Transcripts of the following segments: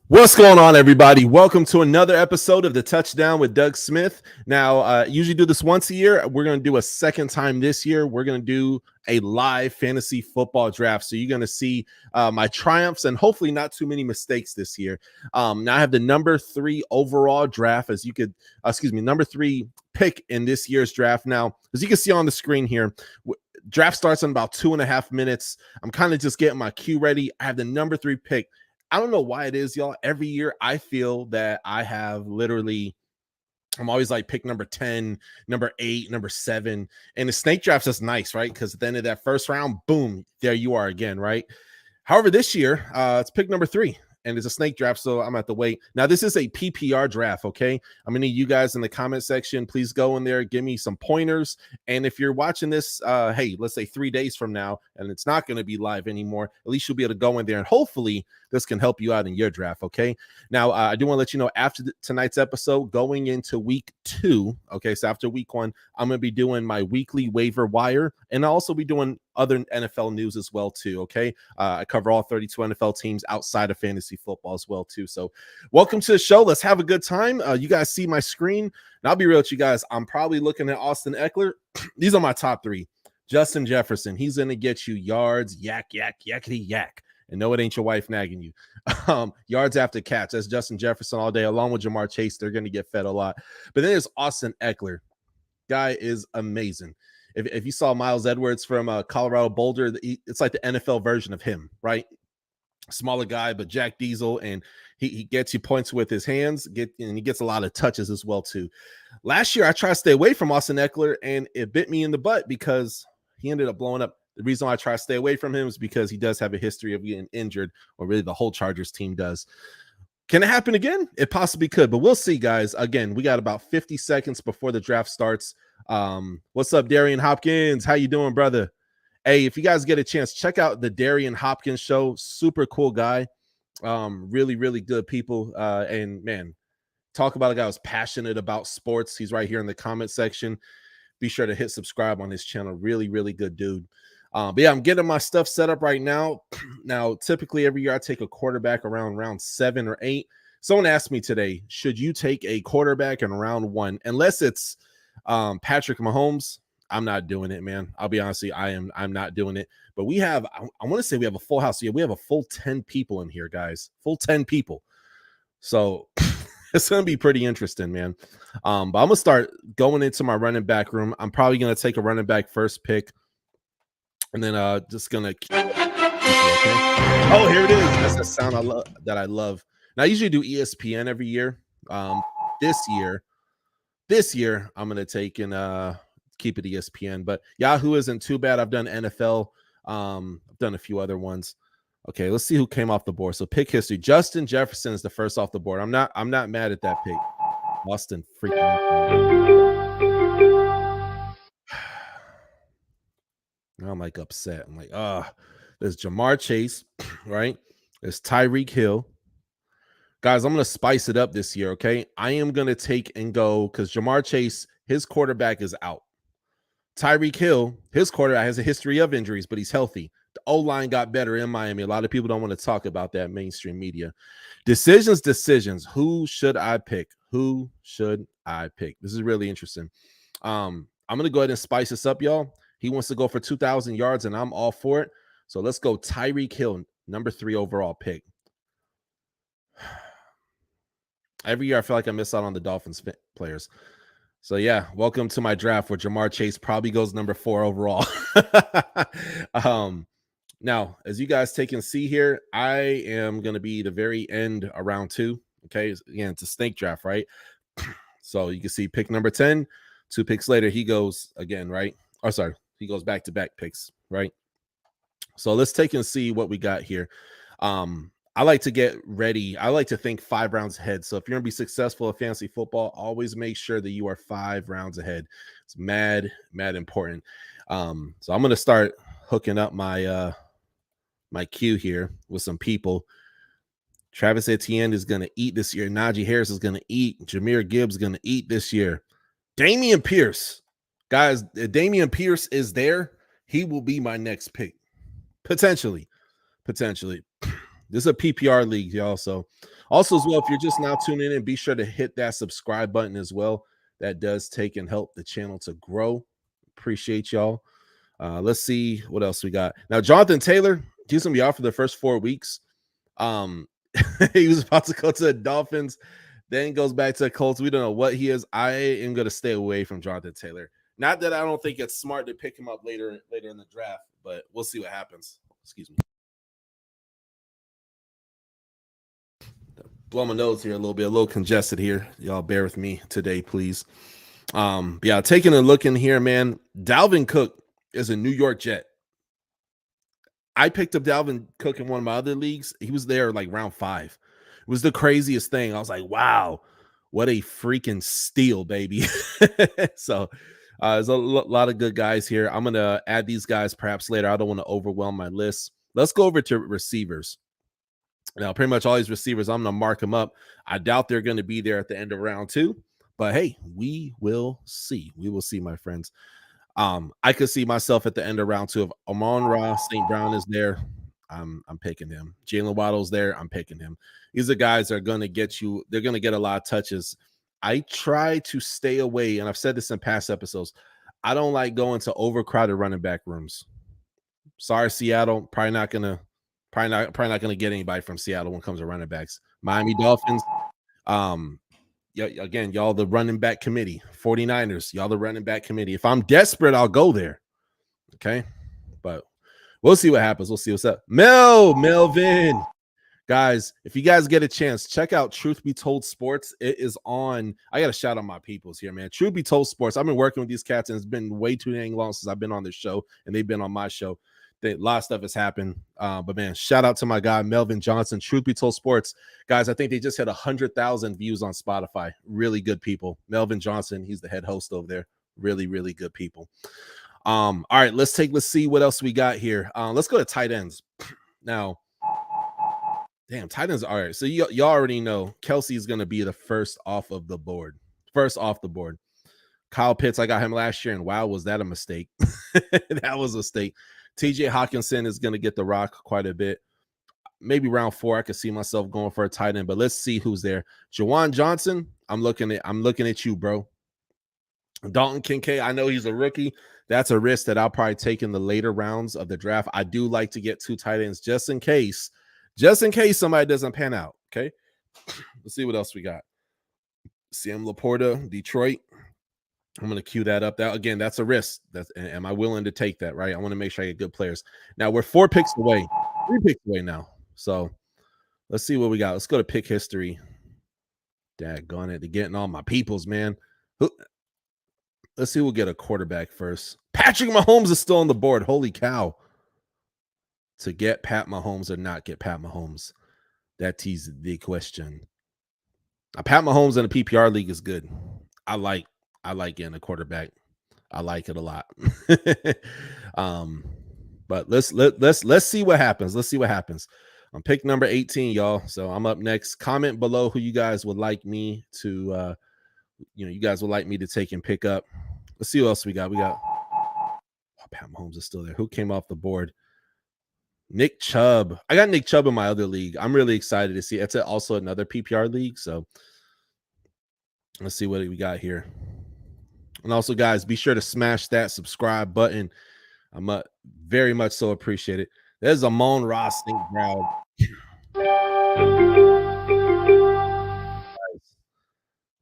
What's going on, everybody? Welcome to another episode of the Touchdown with Doug Smith. Now, usually do this once a year. We're going to do a second time this year. We're going to do a live fantasy football draft. So you're going to see my triumphs and hopefully not too many mistakes this year. Now I have the number 3 overall draft, as you could, number 3 pick in this year's draft. Now, as you can see on the screen here, draft starts in about 2.5 minutes. I'm kind of just getting my queue ready. I have the number 3 pick. I don't know why it is, y'all. Every year I feel that I have I'm always like pick number 10, number 8, number 7. And the snake draft's just nice, right? Because at the end of that first round, boom, there you are again, right? However, this year, it's pick number 3. And it's a snake draft, so I'm at the wait. Now, this is a PPR draft, okay? I'm going to need you guys in the comment section. Please go in there, give me some pointers. And if you're watching this, hey, let's say 3 days from now, and it's not going to be live anymore, at least you'll be able to go in there, and hopefully this can help you out in your draft, okay? Now, I do want to let you know, after tonight's episode, going into week 2, okay, so after week 1, I'm going to be doing my weekly waiver wire, and I'll also be doing other NFL news as well too, okay? I cover all 32 NFL teams outside of fantasy football as well too. So welcome to the show. Let's have a good time. You guys see my screen, and I'll be real with you guys. I'm probably looking at Austin Eckler. These are my top 3. Justin Jefferson, he's going to get you yards, yakety yak. And no, it ain't your wife nagging you. Yards after catch. That's Justin Jefferson all day, along with Jamar Chase. They're going to get fed a lot. But then there's Austin Eckler. Guy is amazing. If you saw Miles Edwards from Colorado Boulder, it's like the NFL version of him, right? Smaller guy, but Jack Diesel, and he gets you points with his hands, and he gets a lot of touches as well too. Last year, I tried to stay away from Austin Eckler, and it bit me in the butt because he ended up blowing up. The reason why I try to stay away from him is because he does have a history of getting injured, or really the whole Chargers team does. Can it happen again? It possibly could, but we'll see, guys. Again, we got about 50 seconds before the draft starts. What's up, Darian Hopkins? How you doing, brother? Hey, if you guys get a chance, check out the Darian Hopkins show. Super cool guy. Really, really good people. And man, talk about a guy who's passionate about sports. He's right here in the comment section. Be sure to hit subscribe on his channel. Really, really good dude. But yeah, I'm getting my stuff set up right now. Now, typically every year I take a quarterback around round 7 or 8. Someone asked me today, should you take a quarterback in round 1? Unless it's Patrick Mahomes, I'm not doing it, man. I'll be honest with you, I'm not doing it. But we have, I want to say we have a full house. Yeah, we have a full 10 people in here, guys. Full 10 people. So it's going to be pretty interesting, man. But I'm going to start going into my running back room. I'm probably going to take a running back first pick. And then just gonna okay. Oh, here it is. That's the sound I love. Now I usually do ESPN every year. This year I'm gonna take and keep it ESPN, but Yahoo isn't too bad. I've done NFL, I've done a few other ones. Okay, let's see who came off the board. So pick history. Justin Jefferson is the first off the board. I'm not mad at that pick. Austin freaking. Now I'm like upset. I'm like, there's Jamar Chase, right? There's Tyreek Hill. Guys, I'm going to spice it up this year, okay? I am going to take and go because Jamar Chase, his quarterback is out. Tyreek Hill, his quarterback has a history of injuries, but he's healthy. The O-line got better in Miami. A lot of people don't want to talk about that mainstream media. Decisions. Who should I pick? This is really interesting. I'm going to go ahead and spice this up, y'all. He wants to go for 2,000 yards, and I'm all for it. So let's go Tyreek Hill, number 3 overall pick. Every year I feel like I miss out on the Dolphins players. So, yeah, welcome to my draft where Jamar Chase probably goes number 4 overall. Now, as you guys take and see here, I am going to be the very end of round 2. Okay, again, it's a snake draft, right? So you can see pick number 10. 2 picks later, he goes again, right? Oh, sorry. He goes back-to-back picks, right? So let's take and see what we got here. I like to get ready. I like to think 5 rounds ahead. So if you're going to be successful at fantasy football, always make sure that you are 5 rounds ahead. It's mad important. So I'm going to start hooking up my my queue here with some people. Travis Etienne is going to eat this year. Najee Harris is going to eat. Jahmyr Gibbs is going to eat this year. Dameon Pierce. Guys, if Dameon Pierce is there, he will be my next pick. Potentially. This is a PPR league, y'all. So Also, as well, if you're just now tuning in, be sure to hit that subscribe button as well. That does take and help the channel to grow. Appreciate y'all. Let's see what else we got. Now, Jonathan Taylor, he's gonna be out for the first 4 weeks. Um, he was about to go to the Dolphins, then goes back to the Colts. We don't know what he is. I am gonna stay away from Jonathan Taylor. Not that I don't think it's smart to pick him up later in the draft, but we'll see what happens. Excuse me. Blow my nose here a little congested here. Y'all bear with me today, please. Yeah, taking a look in here, man. Dalvin Cook is a New York Jet. I picked up Dalvin Cook in one of my other leagues. He was there like round 5. It was the craziest thing. I was like, wow, what a freaking steal, baby. So there's a lot of good guys here. I'm going to add these guys perhaps later. I don't want to overwhelm my list. Let's go over to receivers. Now, pretty much all these receivers, I'm going to mark them up. I doubt they're going to be there at the end of round 2. But hey, we will see. We will see, my friends. I could see myself at the end of round 2 of Amon-Ra St. Brown is there. I'm picking him. Jalen Waddle's there. I'm picking him. These are guys that are going to get you. They're going to get a lot of touches. I try to stay away, and I've said this in past episodes. I don't like going to overcrowded running back rooms. Sorry, Seattle. Probably not gonna get anybody from Seattle when it comes to running backs. Miami Dolphins. Yeah, again, y'all the running back committee. 49ers, y'all the running back committee. If I'm desperate, I'll go there. Okay, but we'll see what happens. We'll see what's up. Melvin. Guys, if you guys get a chance, check out Truth Be Told Sports. It is on. I got to shout out my peoples here, man. Truth Be Told Sports. I've been working with these cats, and it's been way too dang long since I've been on this show, and they've been on my show. A lot of stuff has happened. But man, shout out to my guy, Melvin Johnson, Truth Be Told Sports. Guys, I think they just had 100,000 views on Spotify. Really good people. Melvin Johnson, he's the head host over there. Really, really good people. All right, let's see what else we got here. Let's go to tight ends. Now, damn, tight ends. All right, so y'all already know Kelsey is going to be the first off the board. Kyle Pitts, I got him last year, and wow, was that a mistake? That was a mistake. TJ Hawkinson is going to get the rock quite a bit. Maybe round 4, I could see myself going for a tight end, but let's see who's there. Juwan Johnson, I'm looking at you, bro. Dalton Kincaid, I know he's a rookie. That's a risk that I'll probably take in the later rounds of the draft. I do like to get 2 tight ends just in case somebody doesn't pan out. Okay, let's see what else we got. Sam Laporta, Detroit. I'm going to cue that up. That's a risk. Am I willing to take that, right? I want to make sure I get good players. Now, we're 3 picks away now. So, let's see what we got. Let's go to pick history. Daggone it. They're getting all my peoples, man. Let's see, we'll get a quarterback first. Patrick Mahomes is still on the board. Holy cow. To get Pat Mahomes or not get Pat Mahomes? That is the question. Now, Pat Mahomes in a PPR league is good. I like getting a quarterback. I like it a lot. But let's see what happens. Let's see what happens. I'm pick number 18, y'all. So I'm up next. Comment below who you guys would like me to take and pick up. Let's see what else we got. Pat Mahomes is still there. Who came off the board? Nick Chubb. I got Nick Chubb in my other league. I'm really excited to see. It's also another PPR league. So let's see what we got here. And also, guys, be sure to smash that subscribe button. I'm very much so appreciate it. There's Amon-Ra St. Brown.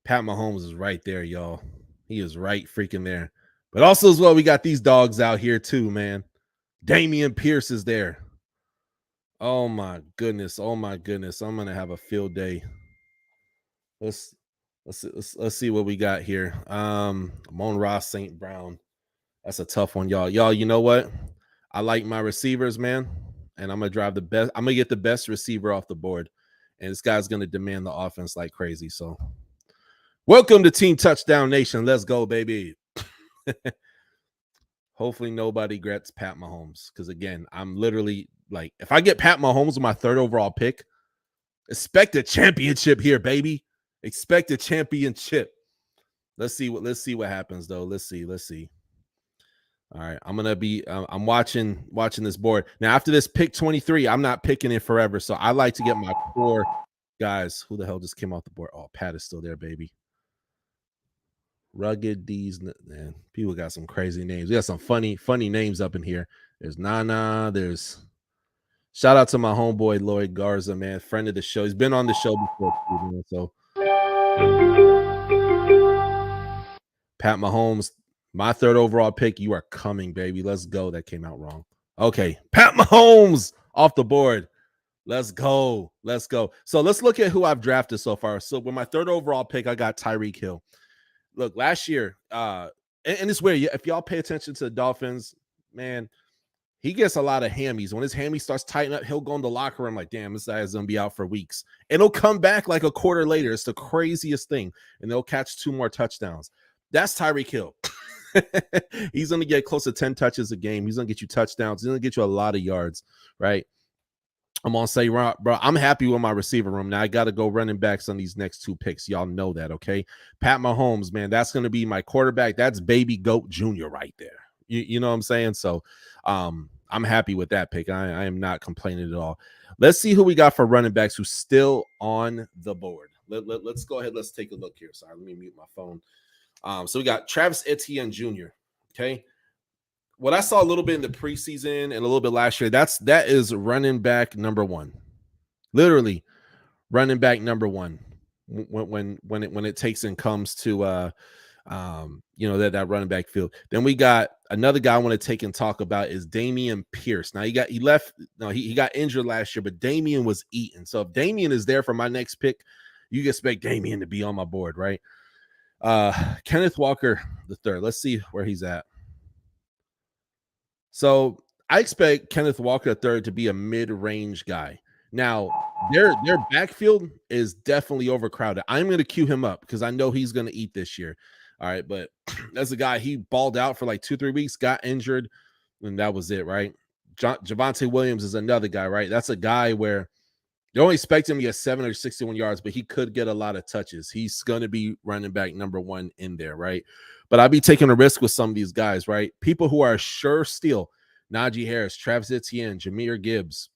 Pat Mahomes is right there, y'all. He is right freaking there. But also as well, we got these dogs out here too, man. Damian Pierce is there. Oh my goodness. I'm gonna have a field day. Let's see what we got here. Amon-Ra St. Brown. That's a tough one, y'all. You know what? I like my receivers, man. And I'm gonna drive the best. I'm gonna get the best receiver off the board. And this guy's gonna demand the offense like crazy. So welcome to Team Touchdown Nation. Let's go, baby. Hopefully nobody gets Pat Mahomes. Because again, I'm literally like, if I get Pat Mahomes with my 3rd overall pick, expect a championship here, baby. Expect a championship. Let's see what happens though. Let's see. All right, I'm gonna be. I'm watching this board now. After this pick 23, I'm not picking it forever, so I like to get my core. Guys, who the hell just came off the board? Oh, Pat is still there, baby. Rugged D's, man. People got some crazy names. We got some funny names up in here. There's Nana. There's shout out to my homeboy Lloyd Garza, man, friend of the show. He's been on the show before, too, man, so Pat Mahomes, my third overall pick. You are coming, baby. Let's go. That came out wrong. Okay, Pat Mahomes off the board. Let's go. Let's go. So let's look at who I've drafted so far. So with my third overall pick, I got Tyreek Hill. Look, last year, and it's weird. If y'all pay attention to the Dolphins, man, he gets a lot of hammies. When his hammy starts tightening up, he'll go in the locker room like, damn, this guy is going to be out for weeks. And he'll come back like a quarter later. It's the craziest thing. And they'll catch 2 more touchdowns. That's Tyreek Hill. He's going to get close to 10 touches a game. He's going to get you touchdowns. He's going to get you a lot of yards, right? I'm going to say, bro, I'm happy with my receiver room. Now I got to go running backs on these next 2 picks. Y'all know that, okay? Pat Mahomes, man, that's going to be my quarterback. That's Baby Goat Jr. right there. You know what I'm saying? So I'm happy with that pick. I am not complaining at all. Let's see who we got for running backs who's still on the board. Let's go ahead. Let's take a look here. Sorry, let me mute my phone. So we got Travis Etienne Jr., okay? What I saw a little bit in the preseason and a little bit last year, that is running back number 1. Literally running back number 1 when it takes and comes to that running back field. Then we got another guy I want to take and talk about is Damian Pierce. Now he got injured last year, but Damian was eating. So if Damian is there for my next pick, you can expect Damian to be on my board, right? Kenneth Walker the third. Let's see where he's at. So I expect Kenneth Walker III to be a mid-range guy. Now, their backfield is definitely overcrowded. I'm going to queue him up because I know he's going to eat this year. All right, but that's a guy, he balled out for like 2-3 weeks, got injured, and that was it, right? Javonte Williams is another guy, right? That's a guy where you don't expect him to get 7 or 61 yards, but he could get a lot of touches. He's going to be running back number 1 in there, right? But I'd be taking a risk with some of these guys, right? People who are sure steal. Najee Harris, Travis Etienne, Jahmyr Gibbs.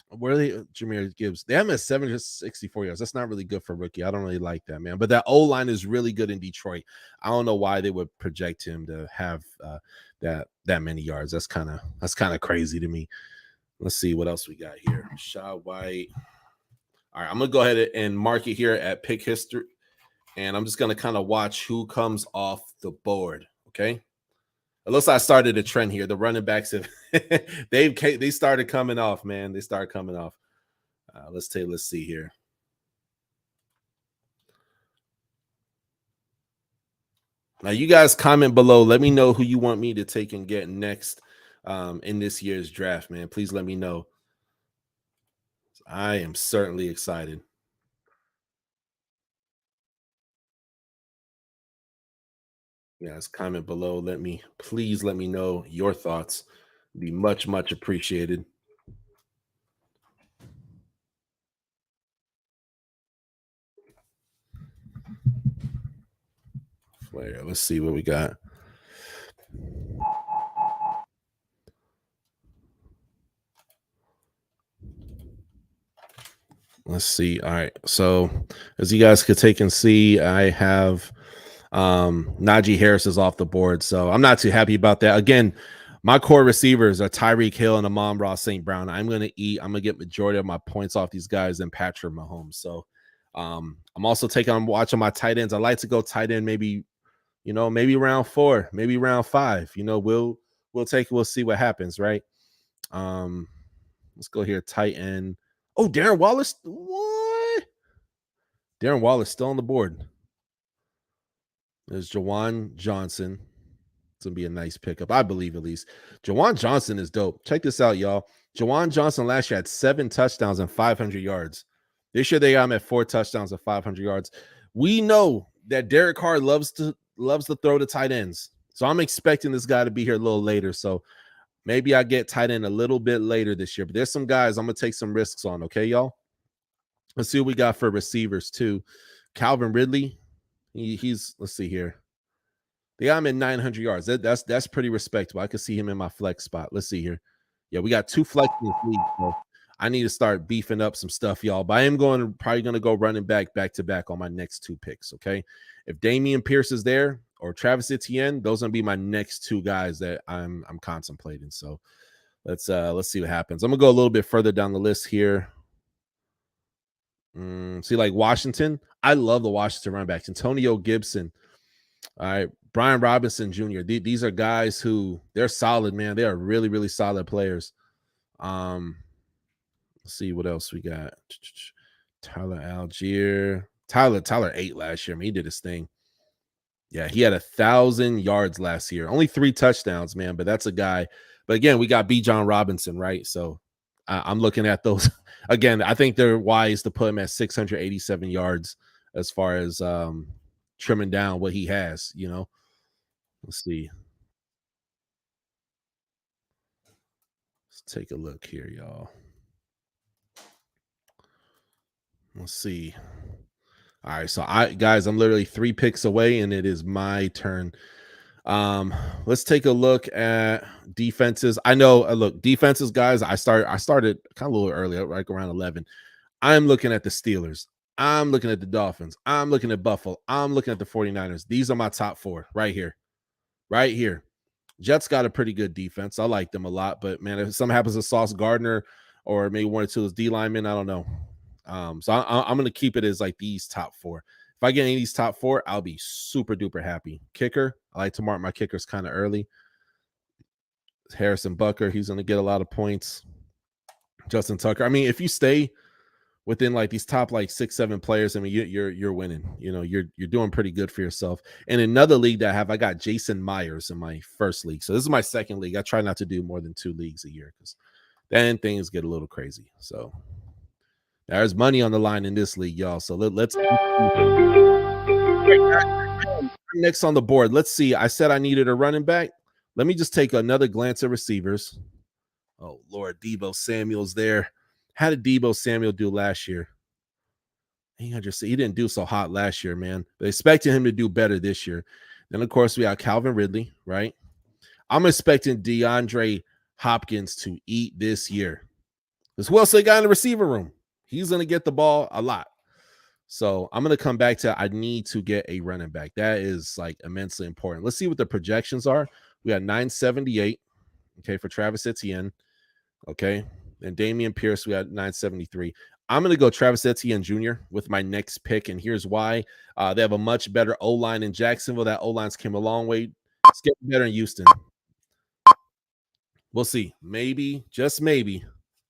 Where are they? Jahmyr Gibbs. They have him at 764 yards. That's not really good for a rookie. I don't really like that, man. But that O-line is really good in Detroit. I don't know why they would project him to have that many yards. That's kind of crazy to me. Let's see what else we got here. Shah White. All right, I'm going to go ahead and mark it here at pick history. And I'm just going to kind of watch who comes off the board, okay? It looks like I started a trend here. The running backs have they started coming off, man. They started coming off. Let's see here. Now, you guys comment below. Let me know who you want me to take and get next in this year's draft, man. Please let me know. I am certainly excited. Yes, comment below. Please let me know your thoughts. It'd be much appreciated. Flair. Let's see what we got. Let's see. All right. So as you guys could take and see, I have Najee Harris is off the board. So I'm not too happy about that. Again, my core receivers are Tyreek Hill and Amon-Ra St. Brown. I'm going to get majority of my points off these guys and Patrick Mahomes. So I'm also watching my tight ends. I like to go tight end maybe round 4, maybe round 5. We'll see what happens, right? Let's go here, tight end. Oh, Darren Wallace. What? Darren Wallace still on the board. There's Jawan Johnson. It's going to be a nice pickup, I believe, at least. Jawan Johnson is dope. Check this out, y'all. Jawan Johnson last year had 7 touchdowns and 500 yards. This year they got him at 4 touchdowns and 500 yards. We know that Derek Carr loves to throw to tight ends. So I'm expecting this guy to be here a little later. So maybe I get tight end a little bit later this year. But there's some guys I'm going to take some risks on, okay, y'all? Let's see what we got for receivers, too. Calvin Ridley. Let's see here. They got him at 900 yards. That's pretty respectable. I could see him in my flex spot. Let's see here. Yeah, we got 2 flex in this league. So I need to start beefing up some stuff, y'all. But I am probably going to go running back to back on my next two picks. Okay. If Damian Pierce is there or Travis Etienne, those are going to be my next two guys that I'm contemplating. So let's see what happens. I'm gonna go a little bit further down the list here. See, like Washington, I love the Washington running backs. Antonio Gibson, all right, Brian Robinson Jr. These are guys who they're solid, man. They are really, really solid players. Let's see what else we got. Tyler Algier. Tyler ate last year. I mean, he did his thing. Yeah, he had 1,000 yards last year. Only 3 touchdowns, man. But that's a guy. But again, we got B. John Robinson, right? So I'm looking at those again. I think they're wise to put him at 687 yards as far as trimming down what he has. Let's see. Let's take a look here, y'all. Let's see. All right, so I'm literally 3 picks away, and it is my turn. Let's take a look at defenses. I know, look, defenses, guys. I started kind of a little early, like around 11. I'm looking at the Steelers. I'm looking at the Dolphins. I'm looking at Buffalo. I'm looking at the 49ers. These are my top 4 right here. Right here. Jets got a pretty good defense. I like them a lot, but man, if something happens to Sauce Gardner or maybe 1 or 2 of those D linemen, I don't know. So I'm going to keep it as like these top 4. If I get any of these top 4, I'll be super duper happy. Kicker, I like to mark my kickers kind of early. Harrison Bucker, he's going to get a lot of points. Justin Tucker. I mean, if you stay within like these top like 6-7 players, I mean, you're winning. You're doing pretty good for yourself. And another league that I got Jason Myers in my first league. So this is my second league. I try not to do more than 2 leagues a year because then things get a little crazy. So there's money on the line in this league, y'all. So let's next on the board. Let's see. I said I needed a running back. Let me just take another glance at receivers. Oh, Lord, Deebo Samuel's there. How did Deebo Samuel do last year? He didn't do so hot last year, man. But expecting him to do better this year. Then, of course, we got Calvin Ridley, right? I'm expecting DeAndre Hopkins to eat this year. Because who else they got in the receiver room? He's going to get the ball a lot. So I'm going to come back to I need to get a running back. That is like immensely important. Let's see what the projections are. We got 978, okay, for Travis Etienne. Okay. And Damian Pierce, we got 973. I'm going to go Travis Etienne Jr. with my next pick. And here's why. They have a much better O-line in Jacksonville. That O-line's came a long way. It's getting better in Houston. We'll see. Maybe, just maybe,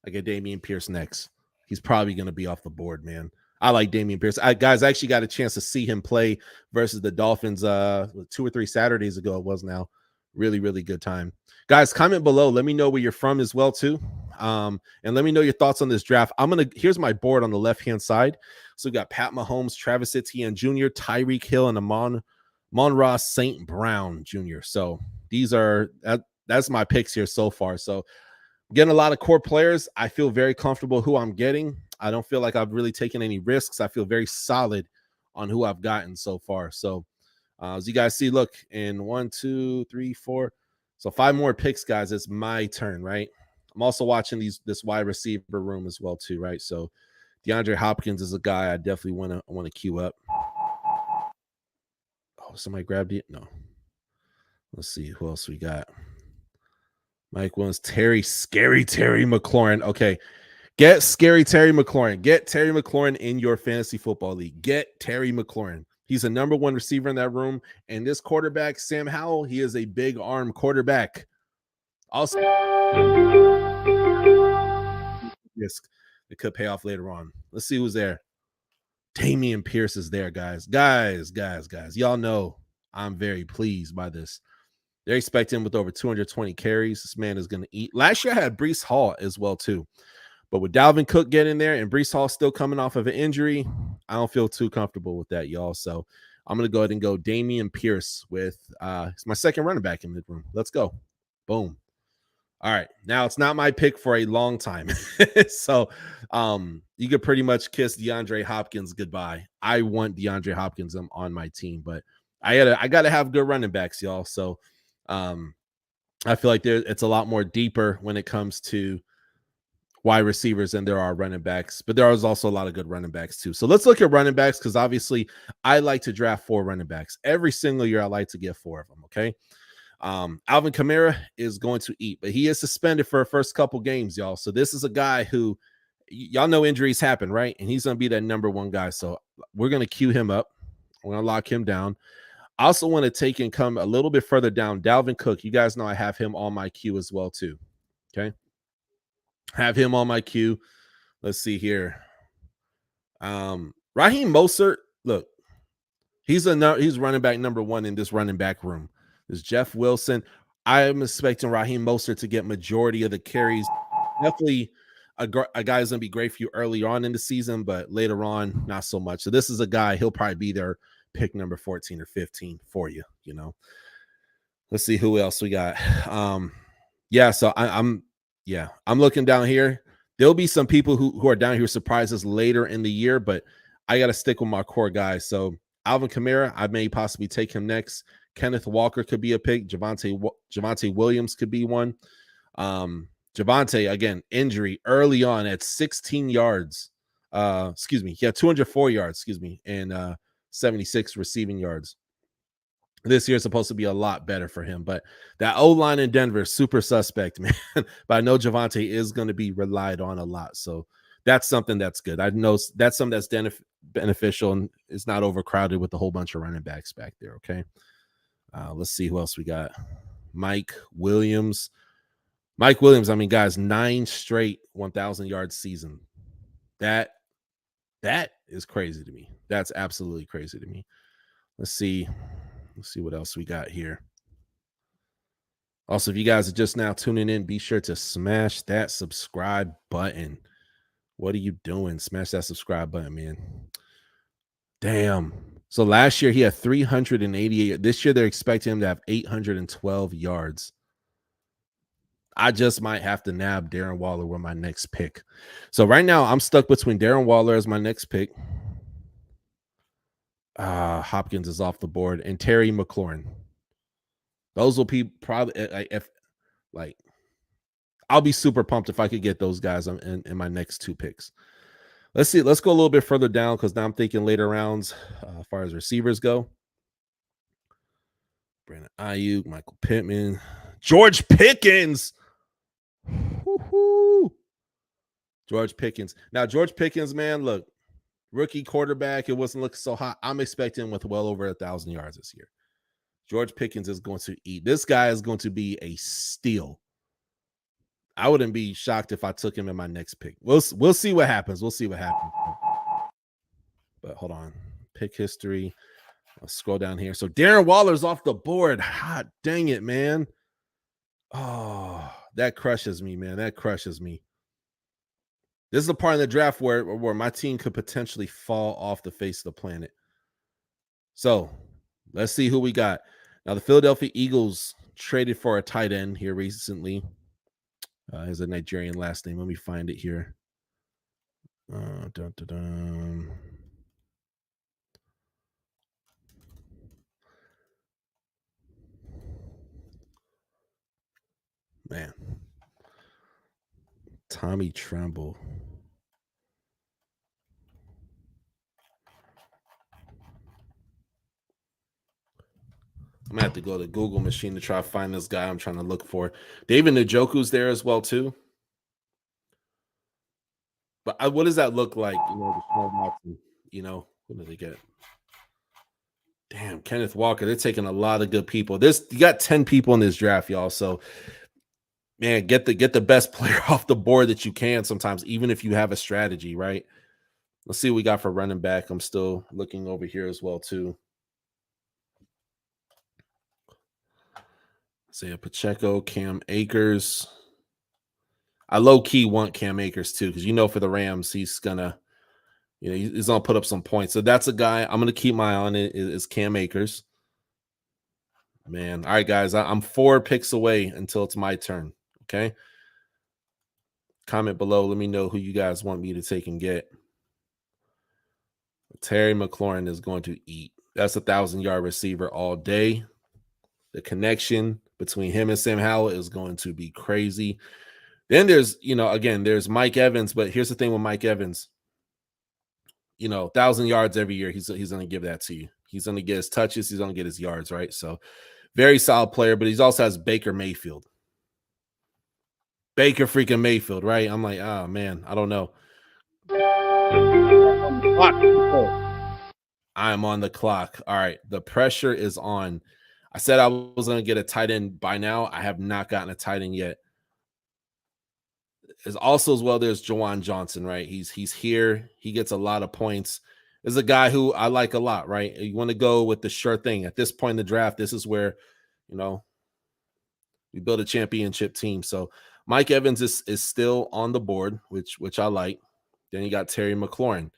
I get Damian Pierce next. He's probably going to be off the board, man. I like Damian Pierce. Guys, I actually got a chance to see him play versus the Dolphins 2 or 3 Saturdays ago. It was now. Really, really good time. Guys, comment below. Let me know where you're from as well, too. And let me know your thoughts on this draft. Here's my board on the left-hand side. So we got Pat Mahomes, Travis Etienne Jr., Tyreek Hill, and Amon-Ra St. Brown Jr. So that's my picks here so far. So getting a lot of core players. I feel very comfortable who I'm getting. I don't feel like I've really taken any risks. I feel very solid on who I've gotten so far. So as you guys see, look, in 1, 2, 3, 4. So 5 more picks, guys. It's my turn, right? I'm also watching this wide receiver room as well, too, right? So DeAndre Hopkins is a guy I definitely want to queue up. Oh, somebody grabbed it? No. Let's see who else we got. Mike Williams, Scary Terry McLaurin. Okay. Get Scary Terry McLaurin. Get Terry McLaurin in your fantasy football league. Get Terry McLaurin. He's the number 1 receiver in that room. And this quarterback, Sam Howell, he is a big arm quarterback. Also, risk that could pay off later on. Let's see who's there. Damian Pierce is there, guys. Guys. Y'all know I'm very pleased by this. They're expecting with over 220 carries. This man is going to eat. Last year I had Breece Hall as well, too. But with Dalvin Cook getting there and Breece Hall still coming off of an injury, I don't feel too comfortable with that, y'all. So I'm going to go ahead and go Damian Pierce with it's my second running back in the room. Let's go. Boom. All right. Now, it's not my pick for a long time. So you could pretty much kiss DeAndre Hopkins goodbye. I want DeAndre Hopkins on my team, but I got to have good running backs, y'all. So I feel like it's a lot more deeper when it comes to wide receivers than there are running backs, but there is also a lot of good running backs too. So let's look at running backs because obviously I like to draft 4 running backs every single year. I like to get 4 of them. Okay. Alvin Kamara is going to eat, but he is suspended for the first couple games, y'all. So this is a guy who y'all know injuries happen, right? And he's going to be that number 1 guy. So we're going to queue him up. We're going to lock him down. I also want to take and come a little bit further down. Dalvin Cook, you guys know I have him on my queue as well too. Okay. Have him on my queue. Let's see here. Raheem Mostert, look, he's running back number 1 in this running back room. There's Jeff Wilson. I am expecting Raheem Mostert to get majority of the carries. Definitely a guy is going to be great for you early on in the season, but later on, not so much. So this is a guy, he'll probably be there pick number 14 or 15 for you, you know. Let's see who else we got. Yeah, so I'm looking down here. There'll be some people who are down here surprises later in the year, but I got to stick with my core guys. So Alvin Kamara, I may possibly take him next. Kenneth Walker could be a pick. Javonte Williams could be one. Javonte, again, injury early on at 16 yards. He had 204 yards, and 76 receiving yards. This year is supposed to be a lot better for him, but that O-line in Denver is super suspect, man. But I know Javonte is going to be relied on a lot, so that's something that's good. I know that's something that's beneficial and it's not overcrowded with a whole bunch of running backs back there. Okay, let's see who else we got. Mike Williams. I mean, guys, 9 straight 1,000-yard season. That is crazy to me. That's absolutely crazy to me. Let's see what else we got here. Also, if you guys are just now tuning in, be sure to smash that subscribe button. What are you doing? Smash that subscribe button, man. Damn. So last year he had 388. This year they're expecting him to have 812 yards. I just might have to nab Darren Waller with my next pick. So right now I'm stuck between Darren Waller as my next pick. Hopkins is off the board, and Terry McLaurin. Those will be probably I'll be super pumped if I could get those guys in my next 2 picks. Let's see. Let's go a little bit further down because now I'm thinking later rounds as far as receivers go. Brandon Ayuk, Michael Pittman, George Pickens. Woo-hoo. George Pickens. Now, George Pickens, man, look, rookie quarterback. It wasn't looking so hot. I'm expecting with well over 1,000 yards this year. George Pickens is going to eat. This guy is going to be a steal. I wouldn't be shocked if I took him in my next pick. We'll see what happens. But hold on. Pick history. I'll scroll down here. So Darren Waller's off the board. Hot dang it, man. Oh, that crushes me, man. That crushes me. This is the part of the draft where my team could potentially fall off the face of the planet. So let's see who we got. Now, the Philadelphia Eagles traded for a tight end here recently. Has a Nigerian last name. Let me find it here. Man. Tommy Tremble. I'm going to have to go to Google machine to try to find this guy I'm trying to look for. David Njoku's there as well, too. But what does that look like? What do they get? Damn, Kenneth Walker. They're taking a lot of good people. You got 10 people in this draft, y'all. So, man, get the best player off the board that you can sometimes, even if you have a strategy, right? Let's see what we got for running back. I'm still looking over here as well, too. Isaiah Pacheco, Cam Akers. I low-key want Cam Akers, too, because, for the Rams, he's going to he's going to put up some points. So that's a guy I'm going to keep my eye on is Cam Akers. Man, all right, guys, I'm 4 picks away until it's my turn, okay? Comment below. Let me know who you guys want me to take and get. Terry McLaurin is going to eat. That's a 1,000-yard receiver all day. The connection between him and Sam Howell is going to be crazy. Then there's, again, there's Mike Evans, but here's the thing with Mike Evans. 1,000 yards every year. He's going to give that to you. He's going to get his touches. He's going to get his yards, right? So very solid player, but he also has Baker Mayfield. Baker freaking Mayfield, right? I'm like, oh man, I don't know. I'm on the clock. All right. The pressure is on. I said I was going to get a tight end by now. I have not gotten a tight end yet. There's also as well, there's Jawan Johnson, right? He's here. He gets a lot of points. There's a guy who I like a lot, right? You want to go with the sure thing. At this point in the draft, this is where, we build a championship team. So Mike Evans is still on the board, which I like. Then you got Terry McLaurin.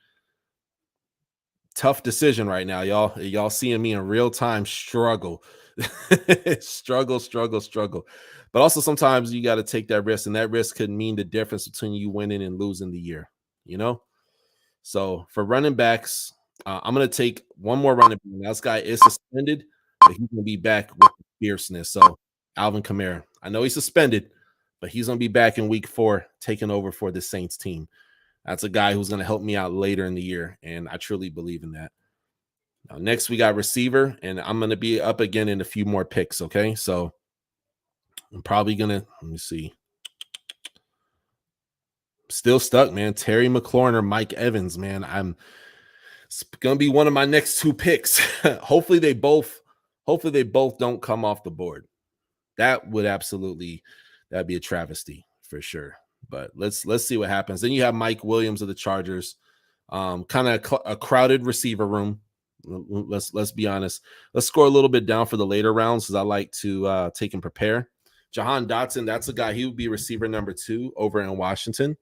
Tough decision right now, y'all. Y'all seeing me in real time struggle. struggle. But also sometimes you got to take that risk, and that risk could mean the difference between you winning and losing the year, So for running backs, I'm going to take one more running back. Now, this guy is suspended, but he's going to be back with fierceness. So Alvin Kamara. I know he's suspended, but he's going to be back in week 4, taking over for the Saints team. That's a guy who's going to help me out later in the year, and I truly believe in that. Now, next we got receiver, and I'm going to be up again in a few more picks, okay? So I'm probably going to, let me see. Still stuck, man. Terry McLaurin or Mike Evans, man. It's going to be one of my next 2 picks. Hopefully they both don't come off the board. That'd be a travesty for sure. But let's see what happens. Then you have Mike Williams of the Chargers. Kind of a crowded receiver room. Let's be honest. Let's score a little bit down for the later rounds because I like to take and prepare. Jahan Dotson, that's a guy. He would be receiver number 2 over in Washington.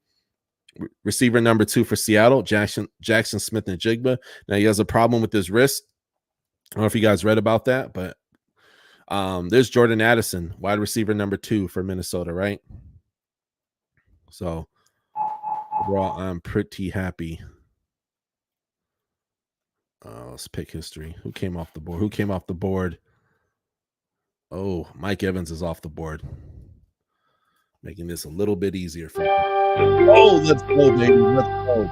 Receiver number 2 for Seattle, Jackson Smith and Jigba. Now he has a problem with his wrist. I don't know if you guys read about that, but there's Jordan Addison, wide receiver number 2 for Minnesota, right? So overall, I'm pretty happy. Let's pick history. Who came off the board? Oh, Mike Evans is off the board. Making this a little bit easier for me. Oh, let's go, baby. Let's go.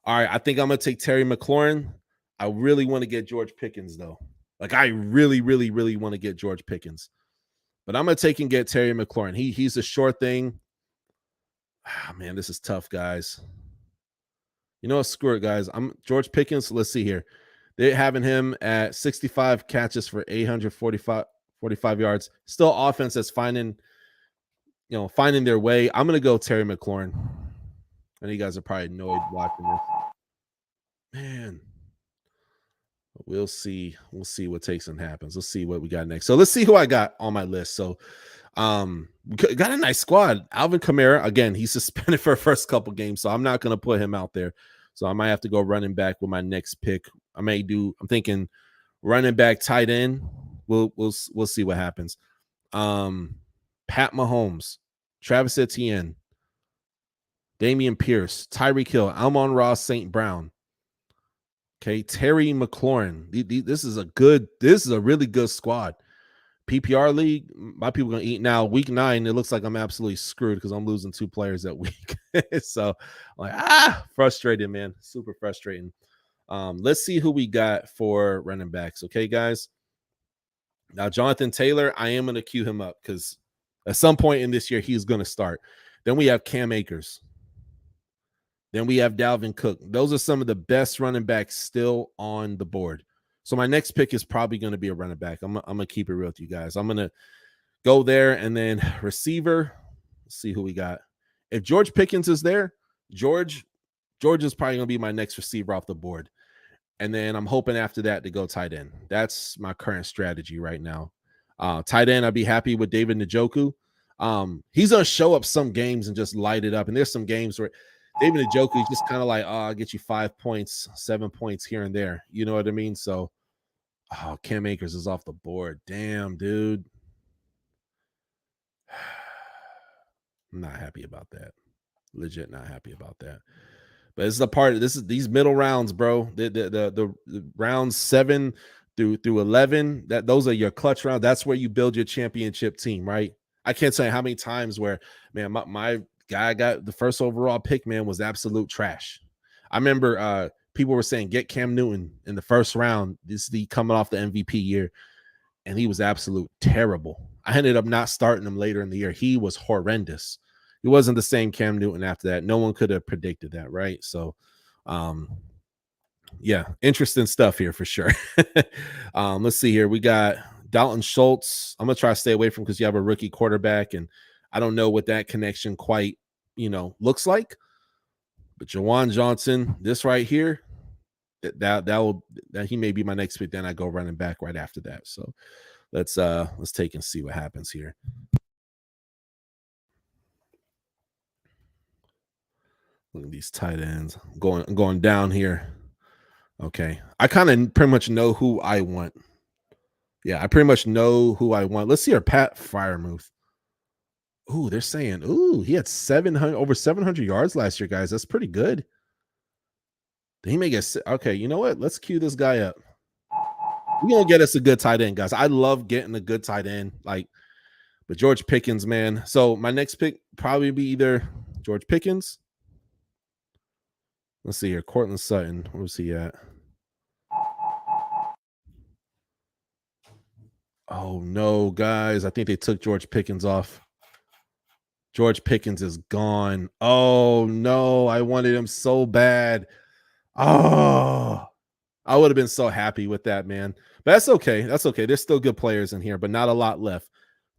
All right, I think I'm going to take Terry McLaurin. I really want to get George Pickens, though. Like, I really, really, really want to get George Pickens. But I'm going to take and get Terry McLaurin. He's a short thing. Man, this is tough, guys. You know what? Screw it, guys. I'm George Pickens. Let's see here. They're having him at 65 catches for 845 yards. Still offense that's finding their way. I'm going to go Terry McLaurin. I know you guys are probably annoyed watching this. Man. We'll see. We'll see what takes and happens. Let's see what we got next. So let's see who I got on my list. So got a nice squad. Alvin Kamara, again, he's suspended for the first couple games, so I'm not going to put him out there. So I might have to go running back with my next pick. I'm thinking running back, tight end. We'll see what happens. Pat Mahomes, Travis Etienne, Damian Pierce, Tyreek Hill, Amon-Ra St. Brown. Okay, Terry McLaurin. This is a really good squad. PPR league, my people gonna eat now. Week 9, it looks like I'm absolutely screwed because I'm losing 2 players that week. So I'm like, frustrated, man. Super frustrating. Let's see who we got for running backs. Okay, guys. Now, Jonathan Taylor, I am gonna queue him up because at some point in this year, he's gonna start. Then we have Cam Akers. Then we have Dalvin Cook. Those are some of the best running backs still on the board. So my next pick is probably going to be a running back. I'm going to keep it real with you guys. I'm going to go there, and then receiver. Let's see who we got. If George Pickens is there, George is probably going to be my next receiver off the board. And then I'm hoping after that to go tight end. That's my current strategy right now. Tight end, I'd be happy with David Njoku. He's going to show up some games and just light it up. And there's some games where David Njoku is just kind of like, I'll get you 5 points, 7 points here and there. You know what I mean? So, Cam Akers is off the board. Damn, dude. I'm not happy about that. Legit not happy about that. But this is these middle rounds, bro. The rounds 7 through 11, those are your clutch rounds. That's where you build your championship team, right? I can't tell you how many times where, man, my guy got the first overall pick, man, was absolute trash. I remember people were saying get Cam Newton in the first round. This is the coming off the MVP year, and he was absolute terrible. I ended up not starting him later in the year. He was horrendous. He wasn't the same Cam Newton after that. No one could have predicted that, right? So, yeah, interesting stuff here for sure. Let's see here. We got Dalton Schultz. I'm gonna try to stay away from because you have a rookie quarterback, and I don't know what that connection quite, looks like. But Jawan Johnson, this right here, that he may be my next pick. Then I go running back right after that. So let's take and see what happens here. Look at these tight ends going down here. Okay, I kind of pretty much know who I want. Yeah, I pretty much know who I want. Let's see our Pat Fryermuth. Ooh, they're saying, he had 700 over 700 yards last year, guys. That's pretty good. He may get okay. You know what? Let's cue this guy up. We're gonna get us a good tight end, guys. I love getting a good tight end, but George Pickens, man. So my next pick probably be either George Pickens. Let's see here, Cortland Sutton. Where's he at? Oh no, guys! I think they took George Pickens off. George Pickens is gone. Oh no, I wanted him so bad. Oh, I would have been so happy with that, man. But that's okay. That's okay. There's still good players in here, but not a lot left.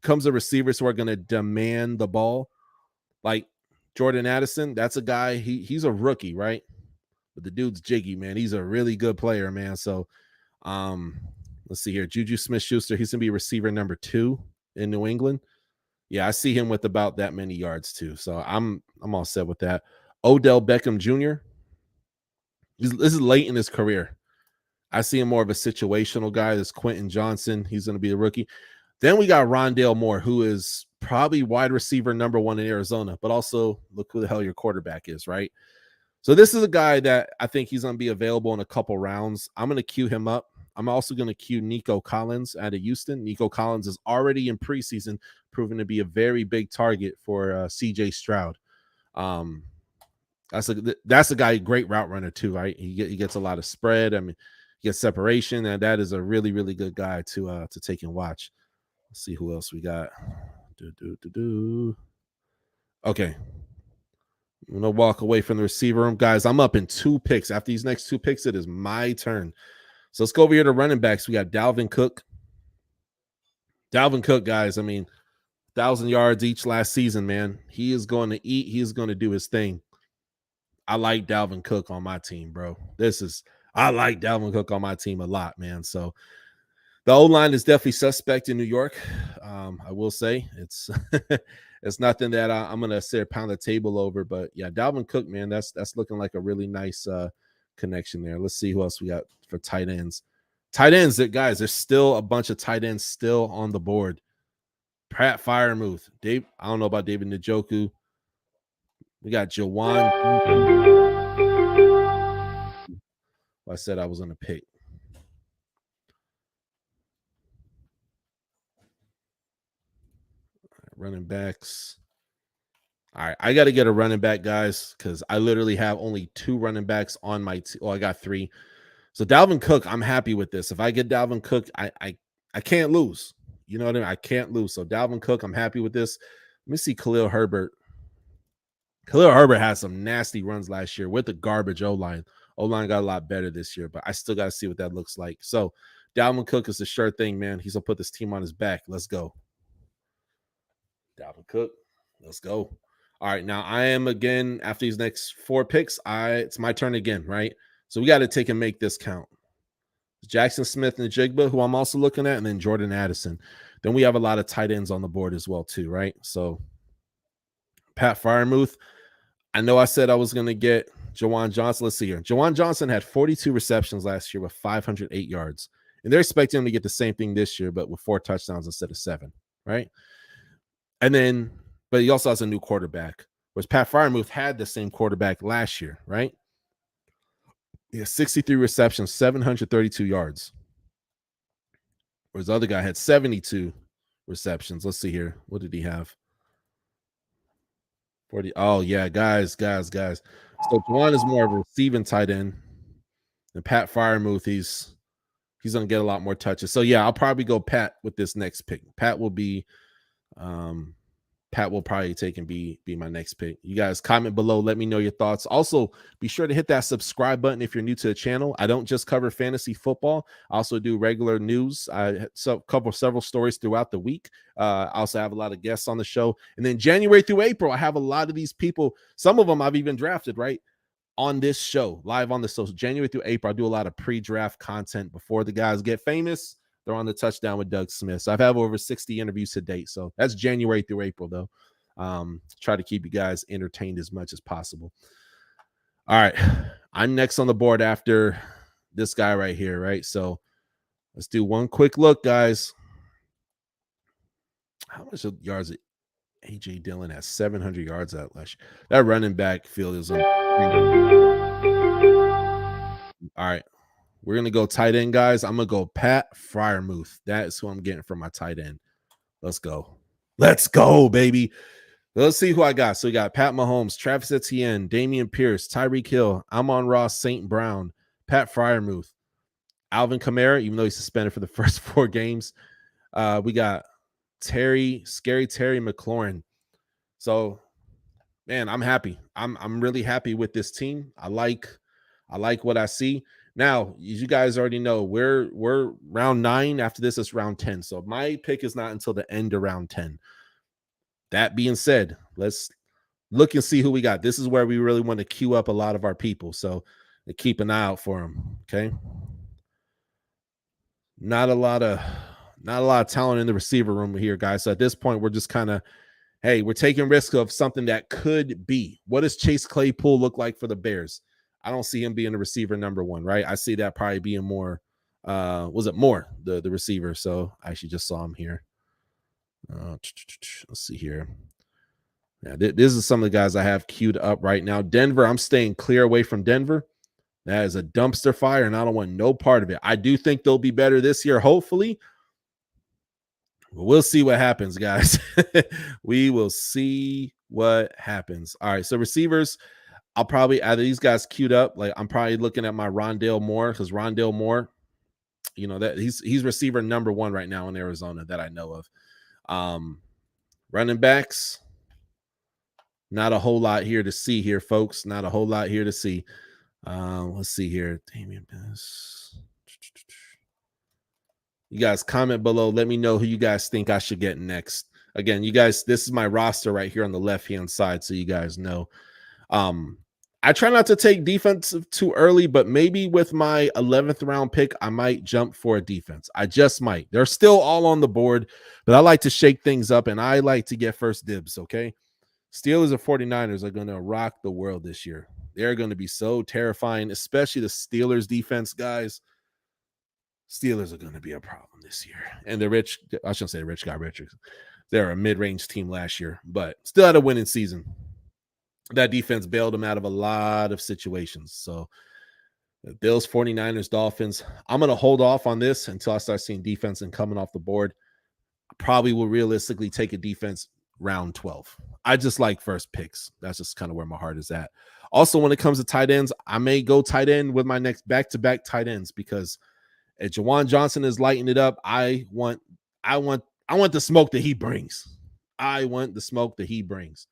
Comes the receivers who are going to demand the ball. Like Jordan Addison, that's a guy, he's a rookie, right? But the dude's jiggy, man. He's a really good player, man. So let's see here. Juju Smith-Schuster, he's going to be receiver number 2 in New England. Yeah, I see him with about that many yards too. So I'm all set with that. Odell Beckham Jr. This is late in his career. I see him more of a situational guy. This Quentin Johnson, he's going to be a rookie. Then we got Rondale Moore, who is probably wide receiver number 1 in Arizona, but also look who the hell your quarterback is, right? So this is a guy that I think he's going to be available in a couple rounds. I'm going to queue him up. I'm also going to queue Nico Collins out of Houston. Nico Collins is already in preseason proven to be a very big target for CJ Stroud. That's a guy, great route runner too, right? He gets a lot of spread. I mean, he gets separation, and that is a really, really good guy to take and watch. Let's see who else we got. Okay. I'm going to walk away from the receiver room. Guys, I'm up in 2 picks. After these next 2 picks, it is my turn. So let's go over here to running backs. We got Dalvin Cook. Dalvin Cook, guys, I mean, 1,000 yards each last season, man. He is going to eat. He is going to do his thing. I like Dalvin Cook on my team, bro. I like Dalvin Cook on my team a lot, man. So the O-line is definitely suspect in New York. I will say it's it's nothing that I'm gonna sit pound the table over. But yeah, Dalvin Cook, man, that's looking like a really nice connection there. Let's see who else we got for tight ends. Tight ends, guys, there's still a bunch of tight ends still on the board. Pat Fryermuth, Dave. I don't know about David Njoku. We got Jawan. I said I was going to pick. Running backs. All right, I got to get a running back, guys, because I literally have only 2 running backs on my team. I got 3. So Dalvin Cook, I'm happy with this. If I get Dalvin Cook, I can't lose. You know what I mean? I can't lose. So Dalvin Cook, I'm happy with this. Let me see Khalil Herbert. Khalil Herbert had some nasty runs last year with the garbage O-line. O-line got a lot better this year, but I still got to see what that looks like. So Dalvin Cook is a sure thing, man. He's going to put this team on his back. Let's go. Dalvin Cook. Let's go. All right, now I am again, after these next 4 picks, it's my turn again, right? So we got to take and make this count. Jackson Smith and Jigba, who I'm also looking at, and then Jordan Addison. Then we have a lot of tight ends on the board as well, too, right? So Pat Fryermuth, I know I said I was going to get Jawan Johnson. Let's see here. Jawan Johnson had 42 receptions last year with 508 yards. And they're expecting him to get the same thing this year, but with 4 touchdowns instead of 7, right? And then, but he also has a new quarterback, whereas Pat Fryermuth had the same quarterback last year, right? He has 63 receptions, 732 yards. Whereas the other guy had 72 receptions. Let's see here. What did he have? 40. Oh, yeah, guys. So Juwan is more of a receiving tight end. And Pat Fryermuth, he's gonna get a lot more touches. So yeah, I'll probably go Pat with this next pick. Pat will probably take and be my next pick. You guys comment below, let me know your thoughts. Also, be sure to hit that subscribe button if you're new to the channel. I don't just cover fantasy football. I also do regular news. I cover several stories throughout the week. I also have a lot of guests on the show. And then January through April, I have a lot of these people. Some of them I've even drafted, right? On this show, live on the social. January through April, I do a lot of pre-draft content before the guys get famous. They're on the Touchdown with Doug Smith. So I've had over 60 interviews to date. So that's January through April, though. Try to keep you guys entertained as much as possible. All right. I'm next on the board after this guy right here, right? So let's do one quick look, guys. How much yards AJ Dillon has? 700 yards that last year. That running back field is on. All right. We're going to go tight end, guys. I'm going to go Pat Fryermuth. That is who I'm getting for my tight end. Let's go. Let's go, baby. Let's see who I got. So we got Pat Mahomes, Travis Etienne, Damian Pierce, Tyreek Hill, Amon-Ra St. Brown, Pat Fryermuth, Alvin Kamara, even though he's suspended for the first 4 games. We got Scary Terry McLaurin. So, man, I'm happy. I'm really happy with this team. I like what I see. Now, as you guys already know, we're round 9. After this, it's round 10. So my pick is not until the end of round 10. That being said, let's look and see who we got. This is where we really want to queue up a lot of our people. So keep an eye out for them. Okay. Not a lot of talent in the receiver room here, guys. So at this point, we're just kind of, hey, we're taking risk of something that could be. What does Chase Claypool look like for the Bears? I don't see him being a receiver number 1, right? I see that probably being more, the receiver. So I actually just saw him here. Let's see here. Yeah, this is some of the guys I have queued up right now. Denver, I'm staying clear away from Denver. That is a dumpster fire, and I don't want no part of it. I do think they'll be better this year, hopefully. But we'll see what happens, guys. We will see what happens. All right, so receivers, I'll probably add these guys queued up. Like I'm probably looking at my Rondale Moore because Rondale Moore, you know that he's receiver number 1 right now in Arizona that I know of. Running backs, not a whole lot here to see here, folks. Not a whole lot here to see. Let's see here. Damian Pierce. You guys comment below. Let me know who you guys think I should get next. Again, you guys, this is my roster right here on the left-hand side, so you guys know. I try not to take defensive too early, but maybe with my 11th round pick, I might jump for a defense. I just might. They're still all on the board, but I like to shake things up, and I like to get first dibs, okay? Steelers and 49ers are going to rock the world this year. They're going to be so terrifying, especially the Steelers defense, guys. Steelers are going to be a problem this year. And I shouldn't say the rich got richer. They're a mid-range team last year, but still had a winning season. That defense bailed them out of a lot of situations. So Bills, 49ers, Dolphins. I'm going to hold off on this until I start seeing defense and coming off the board. I probably will realistically take a defense round 12. I just like first picks. That's just kind of where my heart is at. Also, when it comes to tight ends, I may go tight end with my next back-to-back tight ends because if Juwan Johnson is lighting it up, I want the smoke that he brings. I want the smoke that he brings.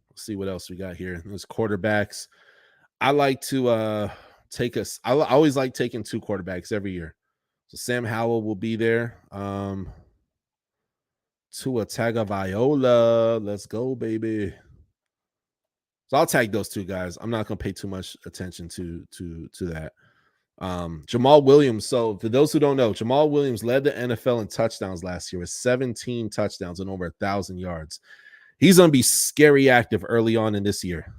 Let's see what else we got here. There's quarterbacks. I like to I always like taking 2 quarterbacks every year. So Sam Howell will be there. Tua Tagovailoa. Let's go, baby. So I'll tag those 2 guys. I'm not going to pay too much attention to that. Jamal Williams. So for those who don't know, Jamal Williams led the NFL in touchdowns last year with 17 touchdowns and over 1,000 yards. He's going to be scary active early on in this year,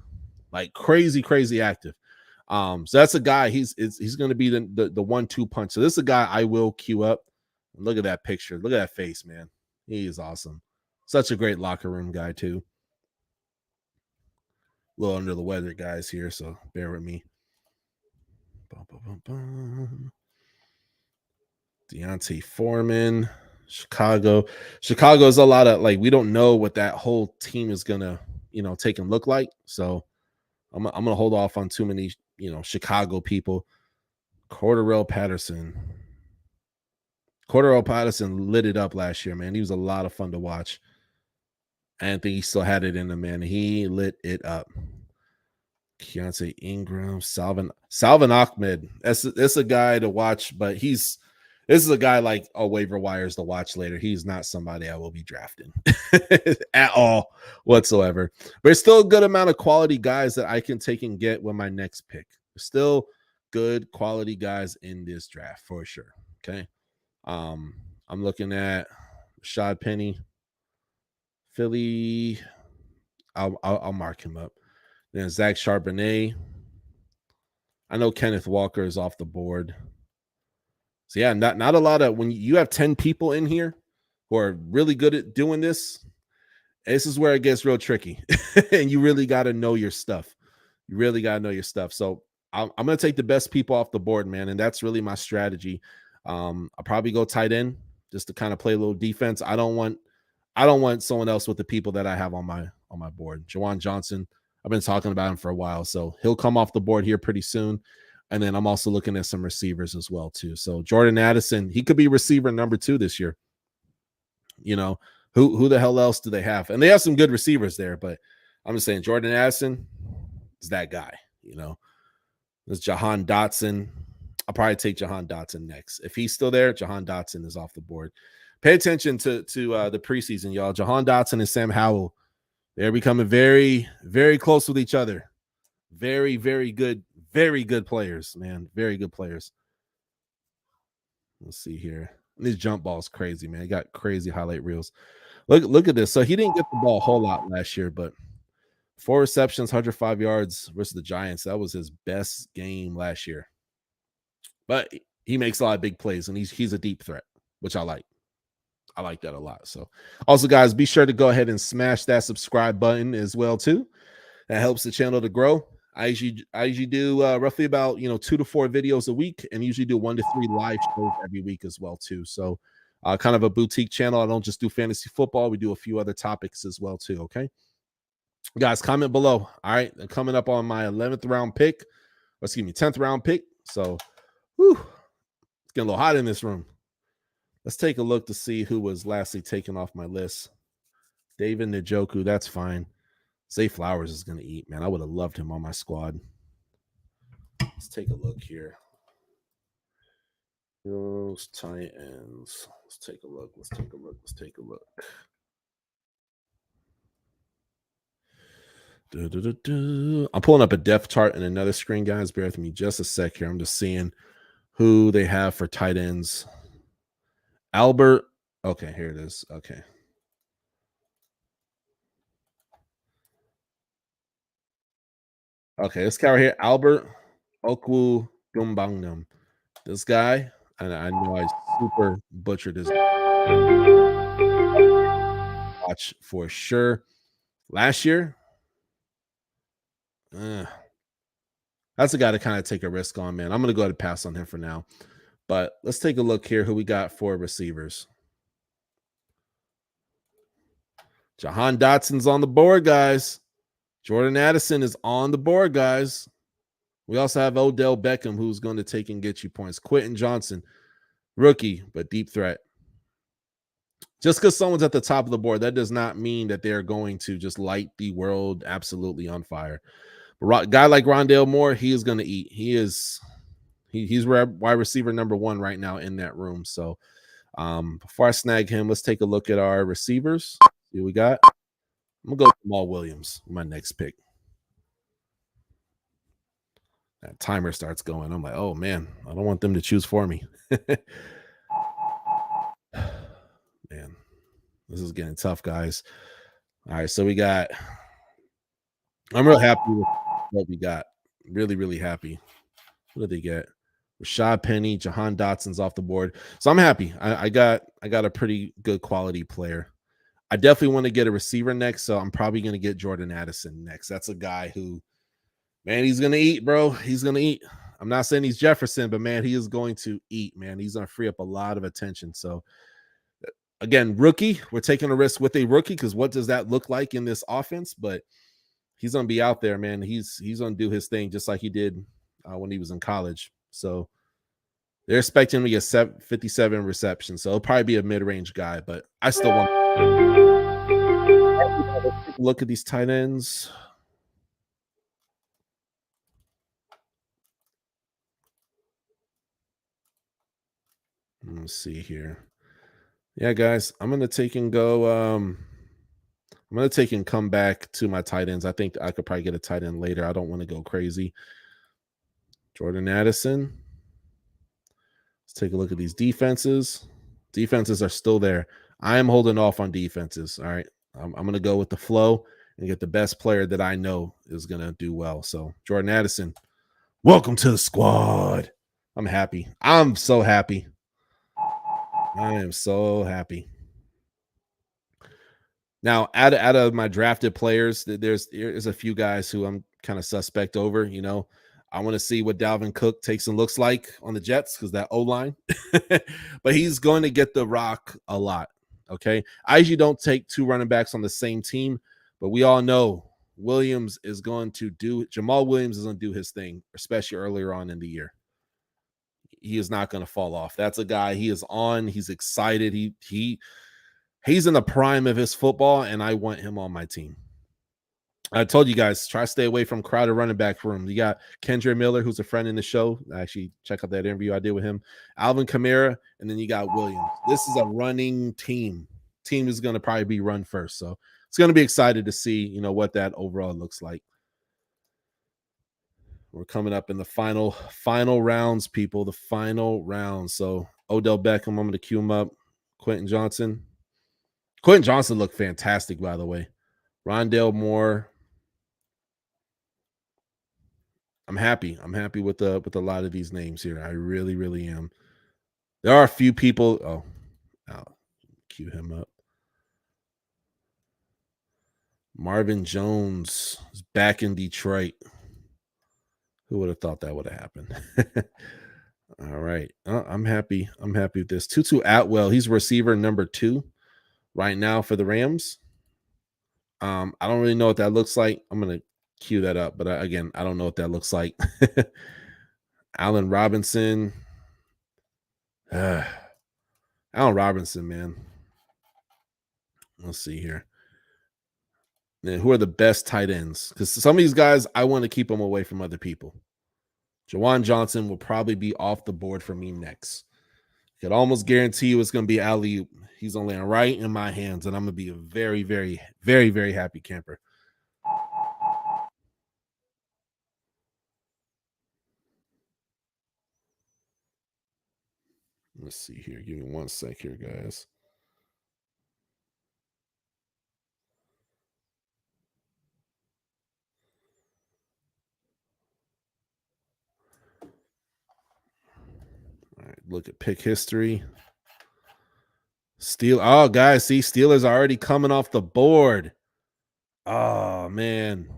like crazy active. So that's a guy. He's going to be the 1-2 punch. So this is a guy I will queue up. Look at that picture. Look at that face, man. He is awesome. Such a great locker room guy too. A little under the weather, guys, here, so bear with me. Deontay Foreman. Chicago. Chicago is a lot of like we don't know what that whole team is gonna take and look like. So I'm gonna hold off on too many Chicago people. Cordarrelle Patterson. Cordarrelle Patterson lit it up last year, man. He was a lot of fun to watch. I think he still had it in him, man. He lit it up. Keontae Ingram, Salvin Ahmed. That's a guy to watch, but this is a guy like waiver wires to watch later. He's not somebody I will be drafting at all whatsoever. But it's still a good amount of quality guys that I can take and get with my next pick. There's still good quality guys in this draft for sure. Okay. I'm looking at Rashad Penny, Philly. I'll mark him up. Then Zach Charbonnet. I know Kenneth Walker is off the board. So yeah, not a lot of when you have 10 people in here who are really good at doing this. This is where it gets real tricky. And you really got to know your stuff. You really got to know your stuff. So I'm going to take the best people off the board, man. And that's really my strategy. I'll probably go tight end just to kind of play a little defense. I don't want someone else with the people that I have on my board. Jawan Johnson, I've been talking about him for a while, so he'll come off the board here pretty soon. And then I'm also looking at some receivers as well too. So Jordan Addison, he could be receiver number 2 this year. Who the hell else do they have? And they have some good receivers there, but I'm just saying Jordan Addison is that guy. There's Jahan Dotson. I'll probably take Jahan Dotson next. If he's still there, Jahan Dotson is off the board. Pay attention to the preseason, y'all. Jahan Dotson and Sam Howell, they're becoming very, very close with each other. Very, very good players, man. Very good players. Let's see here. This jump ball is crazy, man. He got crazy highlight reels. Look at this. So he didn't get the ball a whole lot last year, but 4 receptions, 105 yards versus the Giants. That was his best game last year. But he makes a lot of big plays, and he's a deep threat, which I like. I like that a lot. So also, guys, be sure to go ahead and smash that subscribe button as well, too. That helps the channel to grow. I usually do roughly about 2 to 4 videos a week, and usually do 1 to 3 live shows every week as well, too. So kind of a boutique channel. I don't just do fantasy football. We do a few other topics as well, too. Okay. Guys, comment below. All right. I'm coming up on my 11th round pick. Excuse me, 10th round pick. So it's getting a little hot in this room. Let's take a look to see who was lastly taken off my list. David Njoku, that's fine. Zay Flowers is going to eat, man. I would have loved him on my squad. Let's take a look here. Those tight ends. Let's take a look. I'm pulling up a depth chart and another screen, guys. Bear with me just a sec here. I'm just seeing who they have for tight ends. Albert. Okay, here it is. Okay. Okay, this guy right here, Albert Okwu Dumbangnam. This guy, and I know I super butchered his watch for sure. Last year, that's a guy to kind of take a risk on, man. I'm going to go ahead and pass on him for now. But let's take a look here who we got for receivers. Jahan Dotson's on the board, guys. Jordan Addison is on the board, guys. We also have Odell Beckham, who's going to take and get you points. Quentin Johnson, rookie, but deep threat. Just because someone's at the top of the board, that does not mean that they're going to just light the world absolutely on fire. A guy like Rondale Moore, he is going to eat. He's wide receiver number 1 right now in that room. So before I snag him, let's take a look at our receivers. See what we got. I'm going to go with Jamal Williams, my next pick. That timer starts going. I'm like, oh, man, I don't want them to choose for me. Man, this is getting tough, guys. All right, so we got – I'm real happy with what we got. Really, really happy. What did they get? Rashad Penny, Jahan Dotson's off the board. So I'm happy. I got a pretty good quality player. I definitely want to get a receiver next, so I'm probably going to get Jordan Addison next. That's a guy who, man, he's going to eat, bro. He's going to eat. I'm not saying he's Jefferson, but, man, he is going to eat, man. He's going to free up a lot of attention. So Again, rookie. We're taking a risk with a rookie because what does that look like in this offense? But he's gonna be out there, man. He's gonna do his thing just like he did when he was in college. So they're expecting him to get 57 receptions. So it'll probably be a mid-range guy, but I still want to look at these tight ends. Let's see here. Yeah, guys, I'm gonna take and go. I'm gonna take and come back to my tight ends. I think I could probably get a tight end later. I don't want to go crazy. Jordan Addison. Let's take a look at these defenses. Defenses are still there. I am holding off on defenses. All right. I'm going to go with the flow and get the best player that I know is going to do well. So, Jordan Addison, welcome to the squad. I'm happy. I'm so happy. I am so happy. Now, out of my drafted players, there's a few guys who I'm kind of suspect over. You know, I want to see what Dalvin Cook takes and looks like on the Jets because that O line, but he's going to get the rock a lot. Okay, I usually don't take two running backs on the same team, but we all know Williams is going to do. Jamal Williams is going to do his thing, especially earlier on in the year. He is not going to fall off. That's a guy. He is on. He's excited. He's in the prime of his football, and I want him on my team. I told you guys, try to stay away from crowded running back room. You got Kendre Miller, who's a friend in the show. Actually, check out that interview I did with him. Alvin Kamara, and then you got Williams. This is a running team. Team is going to probably be run first. So it's going to be excited to see, what that overall looks like. We're coming up in the final rounds, people. The final rounds. So Odell Beckham, I'm going to cue him up. Quentin Johnson. Quentin Johnson looked fantastic, by the way. Rondale Moore. I'm happy. I'm happy with a lot of these names here. I really, really am. There are a few people. I'll cue him up. Marvin Jones is back in Detroit. Who would have thought that would have happened? All right. I'm happy. I'm happy with this. Tutu Atwell. He's receiver number 2 right now for the Rams. I don't really know what that looks like. I'm gonna cue that up, but again, I don't know what that looks like. Allen Robinson. Allen Robinson, man. Let's see here. Then who are the best tight ends? Because some of these guys, I want to keep them away from other people. Jawan Johnson will probably be off the board for me next. I could almost guarantee you it's going to be alley-oop. He's gonna land right in my hands, and I'm going to be a very, very, very, very happy camper. Let's see here. Give me 1 sec here, guys. All right, look at pick history. Oh, guys, see, Steelers are already coming off the board. Oh, man.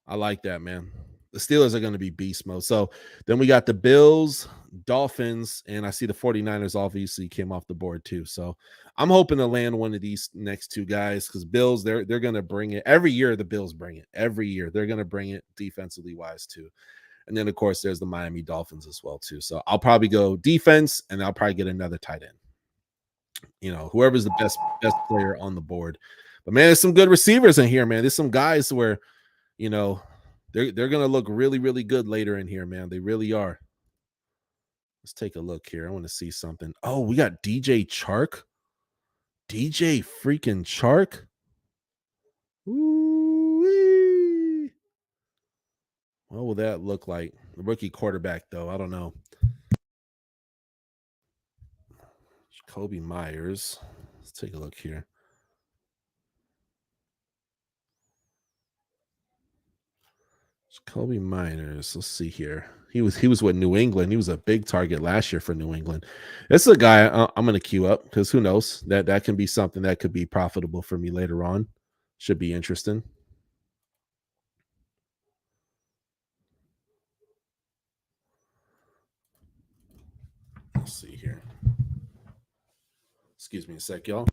I like that, man. The Steelers are going to be beast mode. So then we got the Bills, Dolphins, and I see the 49ers obviously came off the board too. So I'm hoping to land one of these next two guys because Bills, they're going to bring it. Every year the Bills bring it. Every year they're going to bring it defensively wise too. And then, of course, there's the Miami Dolphins as well too. So I'll probably go defense, and I'll probably get another tight end. Whoever's the best player on the board. But, man, there's some good receivers in here, man. There's some guys where, they're gonna look really, really good later in here, man. They really are. Let's take a look here. I want to see something. Oh, we got DJ Chark. DJ freaking Chark. Ooh-wee. What will that look like? The rookie quarterback, though. I don't know. Jacoby Myers. Let's take a look here. Jacoby Myers. Let's see here. He was with New England. He was a big target last year for New England. It's a guy I'm going to queue up because who knows that can be something that could be profitable for me later on. Should be interesting. Let's see here. Excuse me a sec, y'all.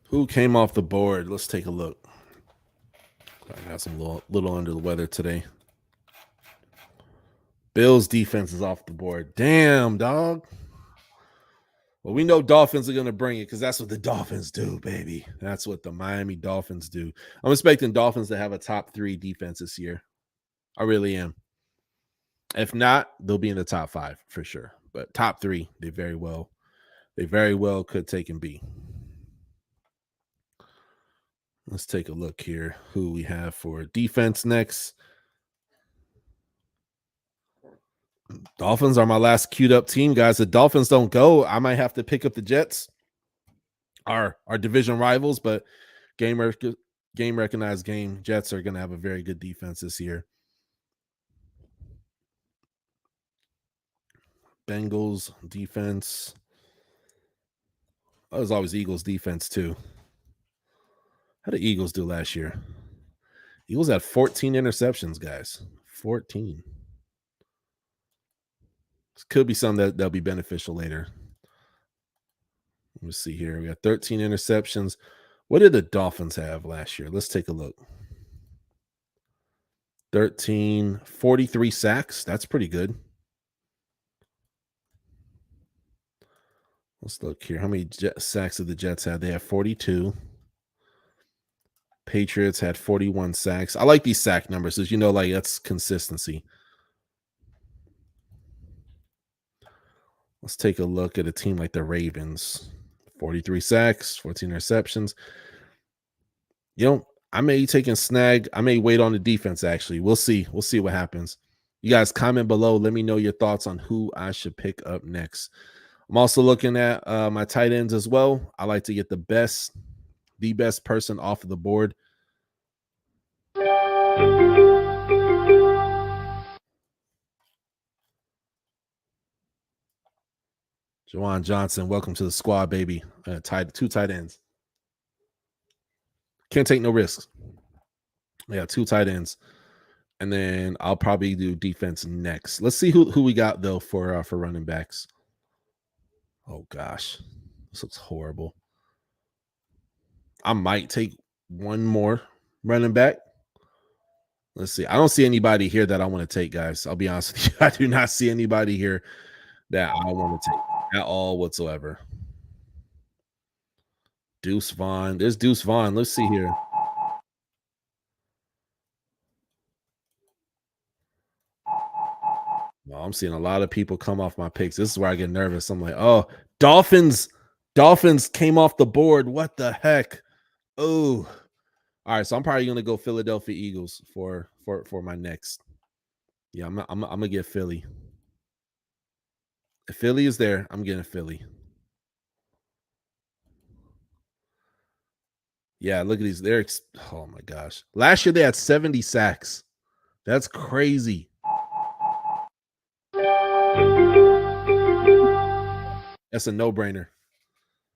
Who came off the board? Let's take a look. I got some little under the weather today. Bills defense is off the board. Damn, dog. Well, we know Dolphins are going to bring it because that's what the Dolphins do, baby. That's what the Miami Dolphins do. I'm expecting Dolphins to have a top 3 defense this year. I really am. If not, they'll be in the top 5 for sure. But top 3, they very well could take and be. Let's take a look here. Who we have for defense next. Dolphins are my last queued up team, guys. The Dolphins don't go. I might have to pick up the Jets, our division rivals, but game recognized game. Jets are going to have a very good defense this year. Bengals defense. That was always Eagles defense too. How did Eagles do last year? Eagles had 14 interceptions, guys. 14. This could be something that'll be beneficial later. Let me see here. We got 13 interceptions. What did the Dolphins have last year? Let's take a look. 13, 43 sacks. That's pretty good. Let's look here. How many sacks did the Jets have? They have 42. Patriots had 41 sacks. I like these sack numbers because, like that's consistency. Let's take a look at a team like the Ravens. 43 sacks, 14 interceptions. I may take a snag. I may wait on the defense, actually. We'll see. We'll see what happens. You guys comment below. Let me know your thoughts on who I should pick up next. I'm also looking at my tight ends as well. I like to get the best person off of the board. Jawan Johnson, welcome to the squad, baby. 2 tight ends. Can't take no risks. Yeah, 2 tight ends. And then I'll probably do defense next. Let's see who we got though for running backs. Oh gosh, this looks horrible. I might take one more running back. Let's see. I don't see anybody here that I want to take, guys. I'll be honest with you. I do not see anybody here that I want to take at all whatsoever. Deuce Vaughn. There's Deuce Vaughn. Let's see here. Well, I'm seeing a lot of people come off my picks. This is where I get nervous. I'm like, oh, Dolphins came off the board. What the heck? Oh, all right. So I'm probably gonna go Philadelphia Eagles for my next. Yeah, I'm gonna get Philly. If Philly is there, I'm getting Philly. Yeah, look at these. Oh my gosh. Last year they had 70 sacks. That's crazy. That's a no-brainer.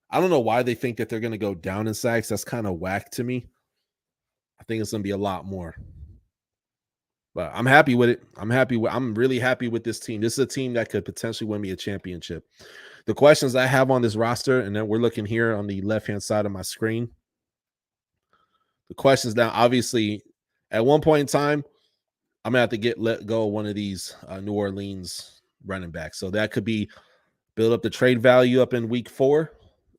I don't know why they think that they're going to go down in sacks. That's kind of whack to me. I think it's going to be a lot more. But I'm happy with it. I'm really happy with this team. This is a team that could potentially win me a championship. The questions I have on this roster, and then we're looking here on the left-hand side of my screen. The questions now, obviously, at one point in time, I'm going to have to let go of one of these New Orleans running backs. So that could be build up the trade value up in week 4,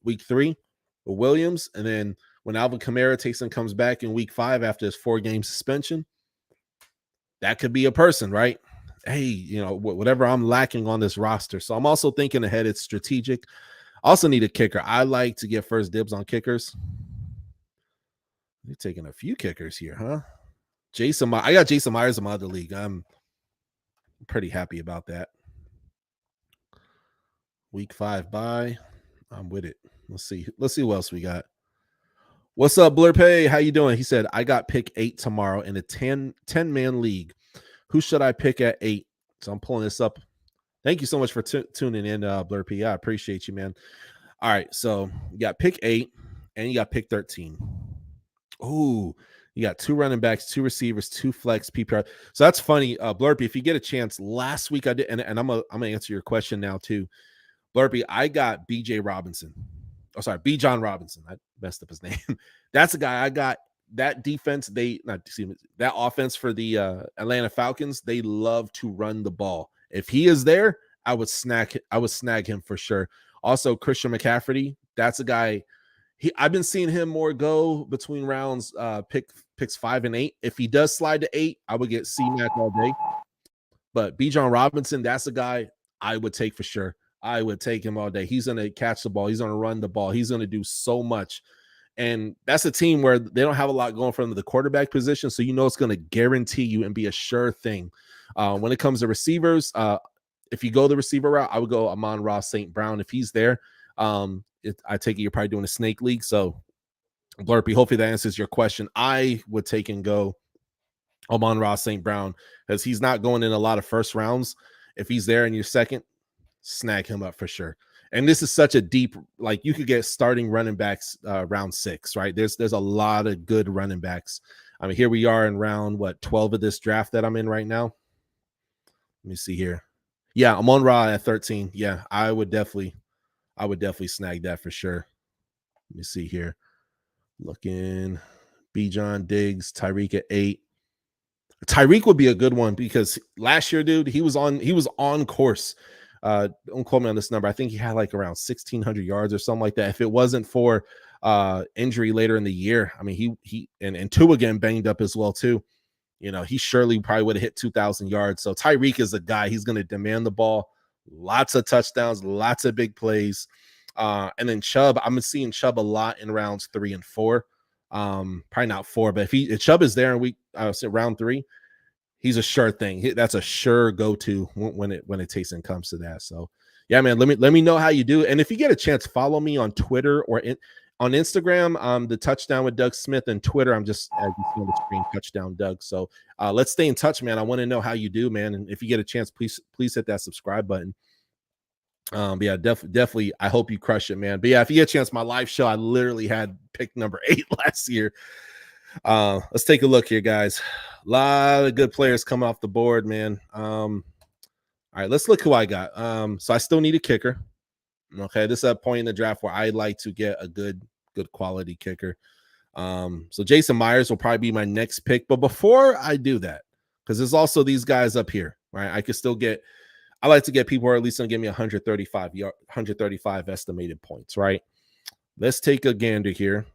week 3 with Williams. And then when Alvin Kamara takes and comes back in week 5 after his 4-game suspension, that could be a person, right? Hey, whatever I'm lacking on this roster. So I'm also thinking ahead. It's strategic. I also need a kicker. I like to get first dibs on kickers. You're taking a few kickers here, huh? I got Jason Myers in my other league. I'm pretty happy about that. Week 5 bye. I'm with it. Let's see who else we got. What's up, Blurpay? How you doing? He said, I got pick 8 tomorrow in a 10-man league. Who should I pick at 8? So I'm pulling this up. Thank you so much for tuning in, Blurpay. I appreciate you, man. All right, so you got pick 8 and you got pick 13. Oh, You got 2 running backs, 2 receivers, 2 flex PPR. So that's funny. Blurpy, if you get a chance, last week I did, and I'm gonna answer your question now too. Blurpy, I got BJ Robinson. Oh, sorry, B. John Robinson. I messed up his name. That's the guy I got. That defense, that offense for the Atlanta Falcons, they love to run the ball. If he is there, I would snag him for sure. Also, Christian McCaffrey, that's a guy. I've been seeing him more go between rounds picks 5 and 8. If he does slide to 8, I would get C-Mac all day. But B. John Robinson, that's a guy I would take for sure. I would take him all day. He's going to catch the ball. He's going to run the ball. He's going to do so much. And that's a team where they don't have a lot going for them at the quarterback position. So you know it's going to guarantee you and be a sure thing. When it comes to receivers, if you go the receiver route, I would go Amon-Ra St. Brown. If he's there, I take it you're probably doing a snake league. So Blurpy, hopefully that answers your question. I would take and go Amon-Ra St. Brown because he's not going in a lot of first rounds. If he's there in your second, snag him up for sure. And this is such a deep, like you could get starting running backs round 6, right? There's a lot of good running backs. I mean, here we are in round 12 of this draft that I'm in right now. Let me see here. Yeah, Amon-Ra at 13. Yeah, I would definitely snag that for sure. Let me see here. Looking, Bijan, Diggs, Tyreek at 8. Tyreek would be a good one because last year, dude, he was on course. Don't quote me on this number. I think he had like around 1,600 yards or something like that. If it wasn't for injury later in the year, I mean, he and Tua again banged up as well too. You know, he surely probably would have hit 2,000 yards. So Tyreek is a guy. He's going to demand the ball, lots of touchdowns, lots of big plays. And then Chubb, I'm seeing Chubb a lot in rounds 3 and 4. Probably not 4, but if Chubb is there in round 3, he's a sure thing. That's a sure go-to when it takes and comes to that. So yeah, man, let me know how you do. And if you get a chance, follow me on Twitter or on Instagram, the Touchdown with Doug Smith, and Twitter, I'm just, as you see on the screen, TouchdownDoug. So let's stay in touch, man. I want to know how you do, man. And if you get a chance, please hit that subscribe button. But yeah, definitely. I hope you crush it, man. But yeah, if you get a chance, my live show, I literally had pick number 8 last year. Let's take a look here, guys. A lot of good players coming off the board, man. All right, let's look who I got. So I still need a kicker. Okay, this is a point in the draft where I like to get a good quality kicker. So Jason Myers will probably be my next pick. But before I do that, because there's also these guys up here, right? I like to get people who are at least going to give me 135 estimated points, right? Let's take a gander here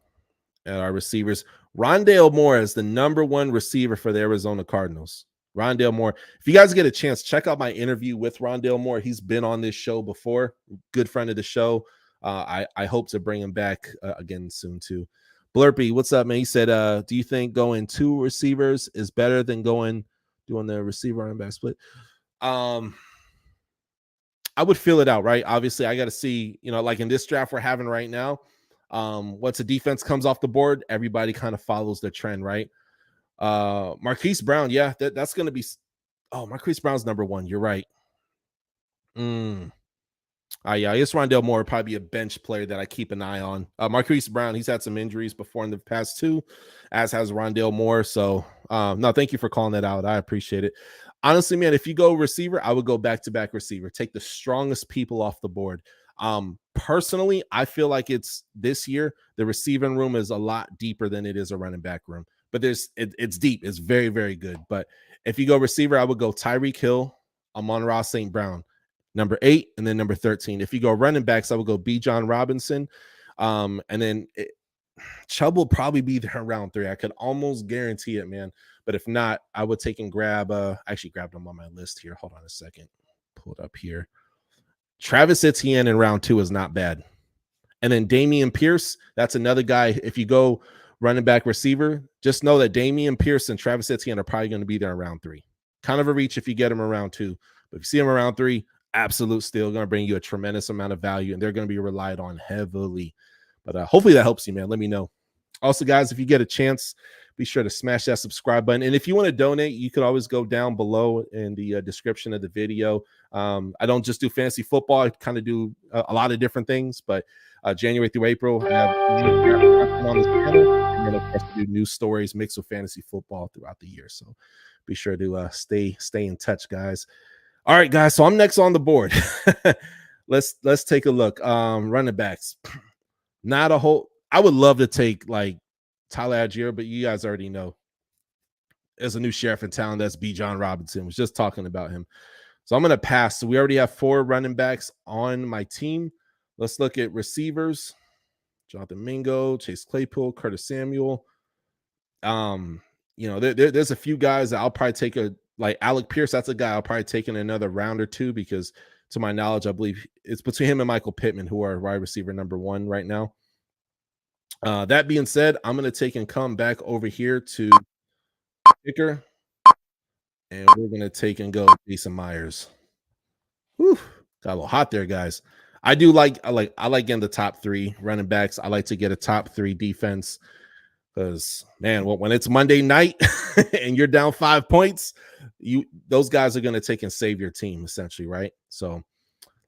at our receivers. Rondale Moore is the #1 receiver for the Arizona Cardinals. Rondale Moore. If you guys get a chance, check out my interview with Rondale Moore. He's been on this show before. Good friend of the show. I hope to bring him back again soon too. Blurpy, what's up, man? He said, do you think going 2 receivers is better than doing the receiver running back split? I would fill it out, right? Obviously, I got to see, like in this draft we're having right now, once a defense comes off the board, everybody kind of follows the trend, right? Marquise Brown, yeah, that's going to be. Oh, Marquise Brown's #1. You're right. Yeah, I guess Rondale Moore would probably be a bench player that I keep an eye on. Marquise Brown, he's had some injuries before in the past 2, as has Rondale Moore. So, no, thank you for calling that out. I appreciate it. Honestly, man, if you go receiver, I would go back-to-back receiver. Take the strongest people off the board. Personally, I feel like it's this year, the receiving room is a lot deeper than it is a running back room. But it's deep. It's very, very good. But if you go receiver, I would go Tyreek Hill, Amon-Ra St. Brown, number 8, and then number 13. If you go running backs, I would go B. John Robinson. And then Chubb will probably be there in round 3. I could almost guarantee it, man. But if not, I would take and grab. I actually grabbed them on my list here. Hold on a second. Pull it up here. Travis Etienne in round 2 is not bad. And then Dameon Pierce, that's another guy. If you go running back receiver, just know that Dameon Pierce and Travis Etienne are probably going to be there in round 3. Kind of a reach if you get them around 2. But if you see them around 3, absolute steal, going to bring you a tremendous amount of value, and they're going to be relied on heavily. But hopefully that helps you, man. Let me know. Also, guys, if you get a chance, be sure to smash that subscribe button. And if you want to donate, you could always go down below in the description of the video. I don't just do fantasy football. I kind of do a lot of different things, but January through April, I have on this channel. And then, of course, I do news stories mixed with fantasy football throughout the year. So be sure to stay in touch, guys. All right, guys. So I'm next on the board. let's take a look. Running backs. Not a whole. I would love to take like Tyler Algier, but you guys already know there's a new sheriff in town. That's B. John Robinson. Was just talking about him. So I'm going to pass. So we already have 4 running backs on my team. Let's look at receivers. Jonathan Mingo, Chase Claypool, Curtis Samuel. There's a few guys that I'll probably take like Alec Pierce. That's a guy I'll probably take in another round or two because to my knowledge, I believe it's between him and Michael Pittman, who are wide receiver number 1 right now. That being said, I'm going to take and come back over here to kicker, and we're going to take and go Jason Myers. Whew, got a little hot there, guys. I like getting the top 3 running backs. I like to get a top 3 defense because, man, when it's Monday night and you're down 5 points, those guys are going to take and save your team essentially, right? So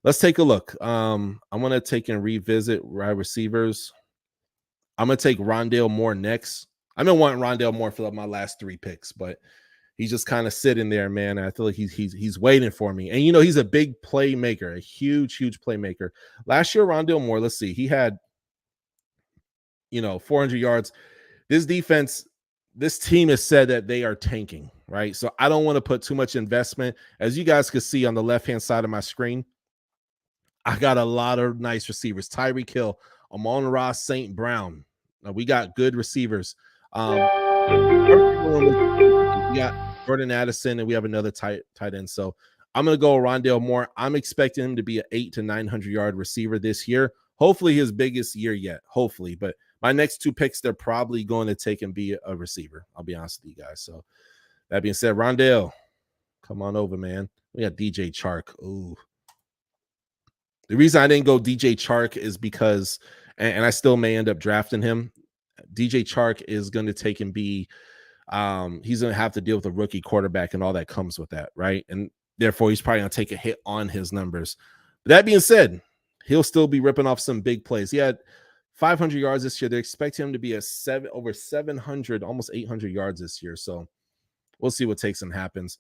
let's take a look. I'm going to take and revisit wide receivers. I'm going to take Rondale Moore next. I've been wanting Rondale Moore for my last 3 picks, but he's just kind of sitting there, man. I feel like he's waiting for me. And, he's a big playmaker, a huge playmaker. Last year, Rondale Moore, let's see, he had, 400 yards. This defense, this team has said that they are tanking, right? So I don't want to put too much investment. As you guys can see on the left-hand side of my screen, I got a lot of nice receivers. Tyreek Hill, Amon-Ra St. Brown. We got good receivers. We got Jordan Addison, and we have another tight end. So I'm going to go Rondale Moore. I'm expecting him to be an 800 to 900 yard receiver this year. Hopefully his biggest year yet. Hopefully. But my next 2 picks, they're probably going to take and be a receiver. I'll be honest with you guys. So that being said, Rondale, come on over, man. We got DJ Chark. Ooh. The reason I didn't go DJ Chark is because, and I still may end up drafting him, DJ Chark is going to take and be, he's going to have to deal with a rookie quarterback and all that comes with that, right? And therefore, he's probably going to take a hit on his numbers. But that being said, he'll still be ripping off some big plays. He had 500 yards this year. They expect him to be over 700, almost 800 yards this year. So we'll see what takes and happens.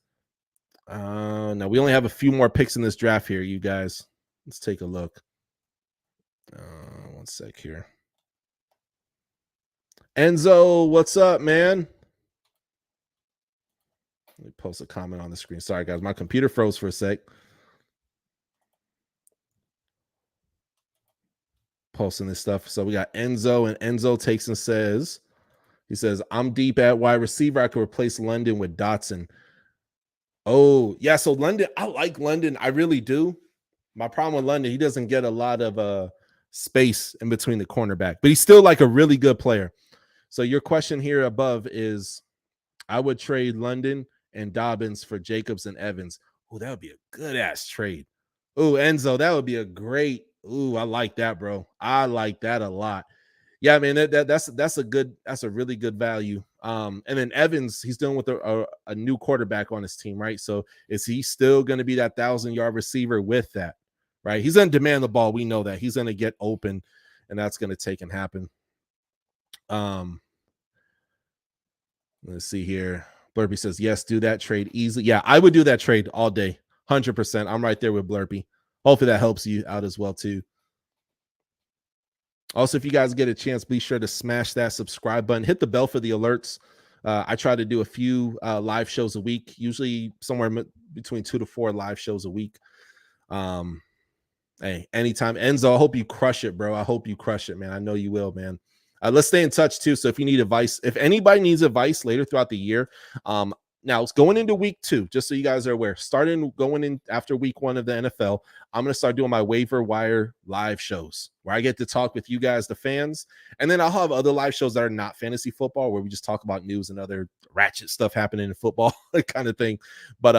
Now, we only have a few more picks in this draft here, you guys. Let's take a look. One sec here. Enzo, what's up, man? Let me post a comment on the screen. Sorry, guys. My computer froze for a sec. Posting this stuff. So we got Enzo, and Enzo takes and says, he says, I'm deep at wide receiver. I could replace London with Dotson. Oh, yeah. So London, I like London. I really do. My problem with London, he doesn't get a lot of space in between the cornerback, but he's still like a really good player. So your question here above is, I would trade London and Dobbins for Jacobs and Evans. Oh, that would be a good ass trade. Oh, Enzo, that would be a great. Oh, I like that, bro. I like that a lot. Yeah, man, that's a really good value. And then Evans, he's dealing with a new quarterback on his team, right? So is he still going to be that 1,000-yard receiver with that, right? He's going to demand the ball. We know that he's going to get open, and that's going to take and happen. Let's see here. Blurpy says, yes, do that trade easily. Yeah, I would do that trade all day. 100%. I'm right there with Blurpy. Hopefully that helps you out as well, too. Also, if you guys get a chance, be sure to smash that subscribe button. Hit the bell for the alerts. I try to do a few live shows a week, usually somewhere between 2 to 4 live shows a week. Hey, anytime. Enzo, I hope you crush it, bro. I hope you crush it, man. I know you will, man. Let's stay in touch, too. So if you need advice, if anybody needs advice later throughout the year, now it's going into week 2, just so you guys are aware. Going in after week 1 of the NFL, I'm going to start doing my waiver wire live shows where I get to talk with you guys, the fans. And then I'll have other live shows that are not fantasy football where we just talk about news and other ratchet stuff happening in football kind of thing. But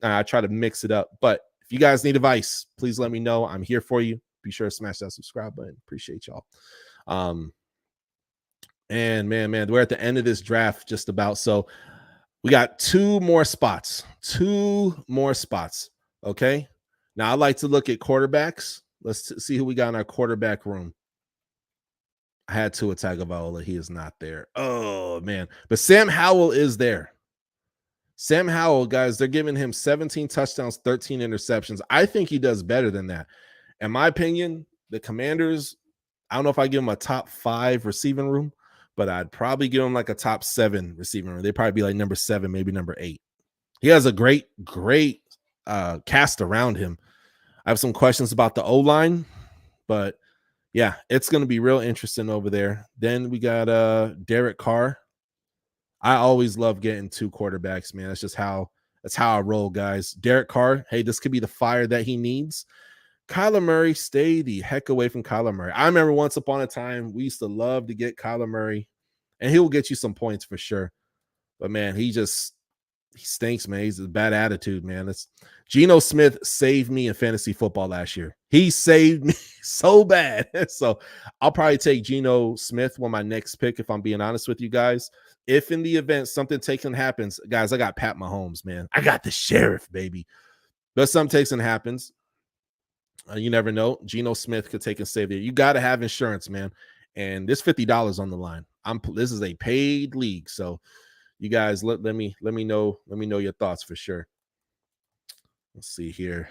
I try to mix it up. But if you guys need advice, please let me know. I'm here for you. Be sure to smash that subscribe button. Appreciate y'all. And man, we're at the end of this draft just about. So we got two more spots. Two more spots. Okay. Now I like to look at quarterbacks. Let's see who we got in our quarterback room. I had Tua Tagovailoa. He is not there. Oh man. But Sam Howell is there. Sam Howell, guys, they're giving him 17 touchdowns, 13 interceptions. I think he does better than that. In my opinion, the Commanders, I don't know if I give him a top 5 receiving room, but I'd probably give him like a top 7 receiving room. They'd probably be like number 7, maybe number 8. He has a great cast around him. I have some questions about the O-line, but yeah, it's going to be real interesting over there. Then we got Derek Carr. I always love getting 2 quarterbacks, man. That's how I roll, guys. Derek Carr, hey, this could be the fire that he needs. Kyler Murray, stay the heck away from Kyler Murray. I remember once upon a time, we used to love to get Kyler Murray, and he will get you some points for sure. But man, he stinks, man. He's a bad attitude, man. It's Geno Smith saved me in fantasy football last year. He saved me so bad. So I'll probably take Geno Smith on my next pick, if I'm being honest with you guys. If in the event something taken happens, guys, I got Pat Mahomes, man. I got the sheriff, baby. But something takes and happens. You never know. Geno Smith could take and save there. You got to have insurance, man. And there's $50 on the line. This is a paid league, so you guys let me know your thoughts for sure. Let's see here.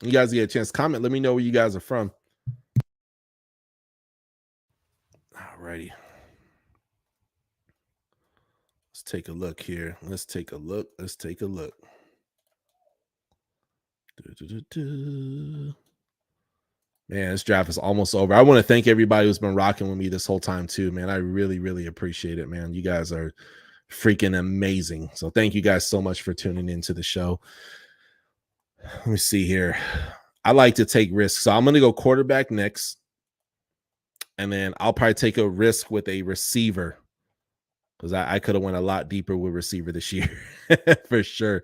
You guys get a chance to comment. Let me know where you guys are from. Alrighty. Let's take a look here. Let's take a look. Man, this draft is almost over. I want to thank everybody who's been rocking with me this whole time too, man. I really, really appreciate it, man. You guys are freaking amazing. So thank you guys so much for tuning into the show. Let me see here. I like to take risks. So I'm going to go quarterback next. And then I'll probably take a risk with a receiver, because I could have went a lot deeper with receiver this year for sure.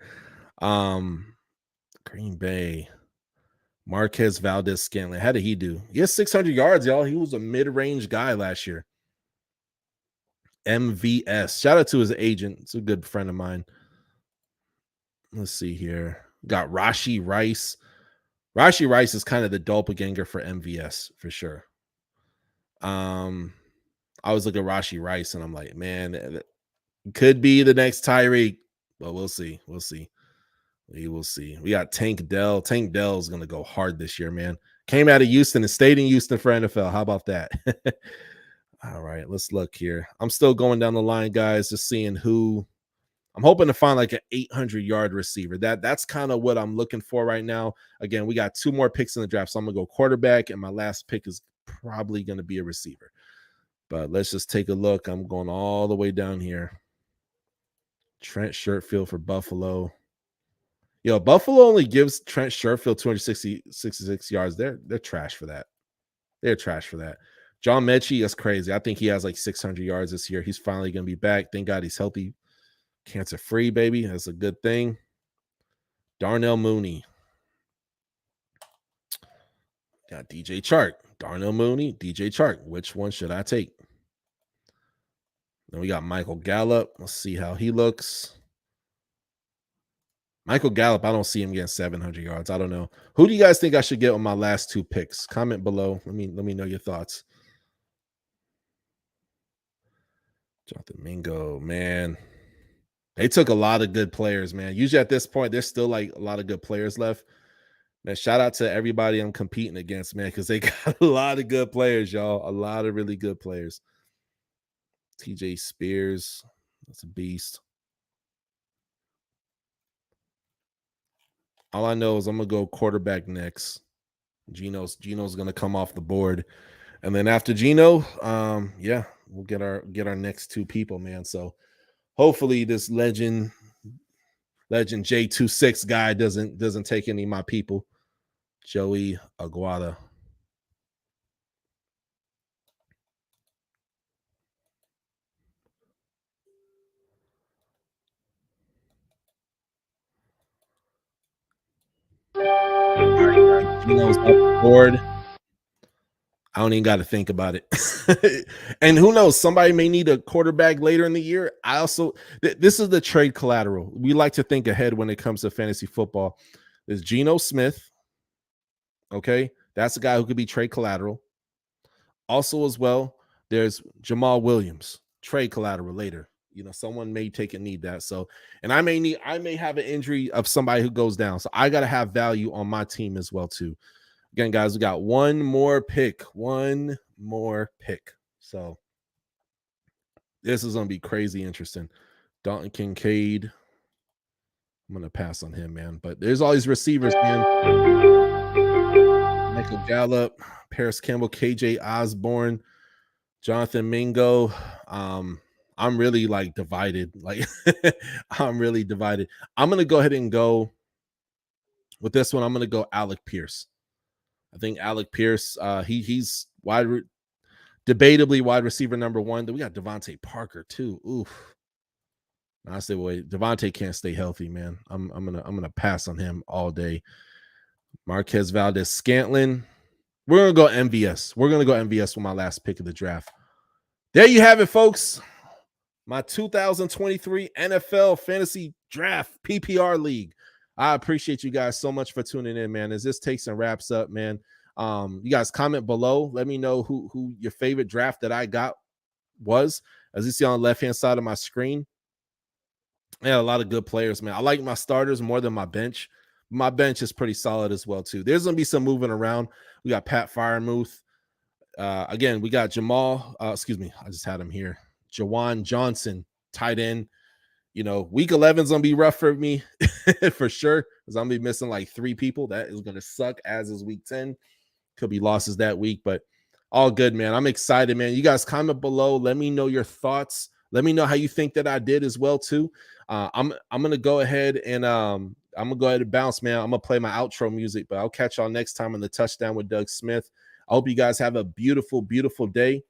Green Bay. Marquez Valdez-Scantling. How did he do? He has 600 yards, y'all. He was a mid-range guy last year. MVS. Shout out to his agent. It's a good friend of mine. Let's see here. Got Rashee Rice. Rashee Rice is kind of the doppelganger for MVS for sure. I was looking at Rashee Rice and I'm like, man, it could be the next Tyreek, but we'll see. We will see. We got Tank Dell. Tank Dell is going to go hard this year, man. Came out of Houston and stayed in Houston for NFL. How about that? All right, let's look here. I'm still going down the line, guys, just seeing who. I'm hoping to find like an 800-yard receiver. That's kind of what I'm looking for right now. Again, we got 2 more picks in the draft, so I'm going to go quarterback, and my last pick is probably going to be a receiver. But let's just take a look. I'm going all the way down here. Trent Sherfield for Buffalo. Yo, Buffalo only gives Trent Sherfield 266 yards. They're trash for that. They're trash for that. John Mechie is crazy. I think he has like 600 yards this year. He's finally going to be back. Thank God he's healthy. Cancer-free, baby. That's a good thing. Darnell Mooney. Got DJ Chark. Darnell Mooney, DJ Chark. Which one should I take? Then we got Michael Gallup. Let's see how he looks. Michael Gallup, I don't see him getting 700 yards. I don't know. Who do you guys think I should get on my last 2 picks? Comment below. Let me know your thoughts. Jonathan Mingo, man. They took a lot of good players, man. Usually at this point, there's still like a lot of good players left. Man, shout out to everybody I'm competing against, man, because they got a lot of good players, y'all. A lot of really good players. TJ Spears, that's a beast. All I know is I'm gonna go quarterback next. Geno's gonna come off the board, and then after Geno, yeah, we'll get our next 2 people, man. So hopefully this legend J26 guy doesn't take any of my people. Joey Aguada. Geno's off the board. I don't even got to think about it. And who knows? Somebody may need a quarterback later in the year. I also, this is the trade collateral. We like to think ahead when it comes to fantasy football. There's Geno Smith. Okay. That's a guy who could be trade collateral. Also, as well, there's Jamal Williams, trade collateral later. Someone may take and need that. So, and I may have an injury of somebody who goes down. So I got to have value on my team as well, too. Again, guys, we got one more pick. So this is going to be crazy interesting. Dalton Kincaid. I'm going to pass on him, man. But there's all these receivers, man. Michael Gallup, Paris Campbell, KJ Osborne, Jonathan Mingo. I'm really divided. I'm really divided. I'm going to go ahead and go with this one. I'm going to go Alec Pierce. I think Alec Pierce, he's debatably wide receiver number one. Then we got Devontae Parker too. Oof. I say, wait, Devontae can't stay healthy, man. I'm gonna pass on him all day. Marquez Valdez-Scantling. We're gonna go MVS. We're gonna go MVS with my last pick of the draft. There you have it, folks. My 2023 NFL Fantasy Draft PPR League. I appreciate you guys so much for tuning in, man. As this takes and wraps up, man. You guys comment below. Let me know who your favorite draft that I got was. As you see on the left-hand side of my screen, I had a lot of good players, man. I like my starters more than my bench. My bench is pretty solid as well, too. There's going to be some moving around. We got Pat Freiermuth. Again, we got Jamal. Excuse me. I just had him here. Jawan Johnson, tight end. Week 11 is going to be rough for me for sure, because I'm going to be missing 3 people. That is going to suck, as is week 10. Could be losses that week, but all good, man. I'm excited, man. You guys comment below. Let me know your thoughts. Let me know how you think that I did as well, too. I'm going to go ahead and bounce, man. I'm going to play my outro music, but I'll catch y'all next time on the Touchdown with Doug Smith. I hope you guys have a beautiful, beautiful day.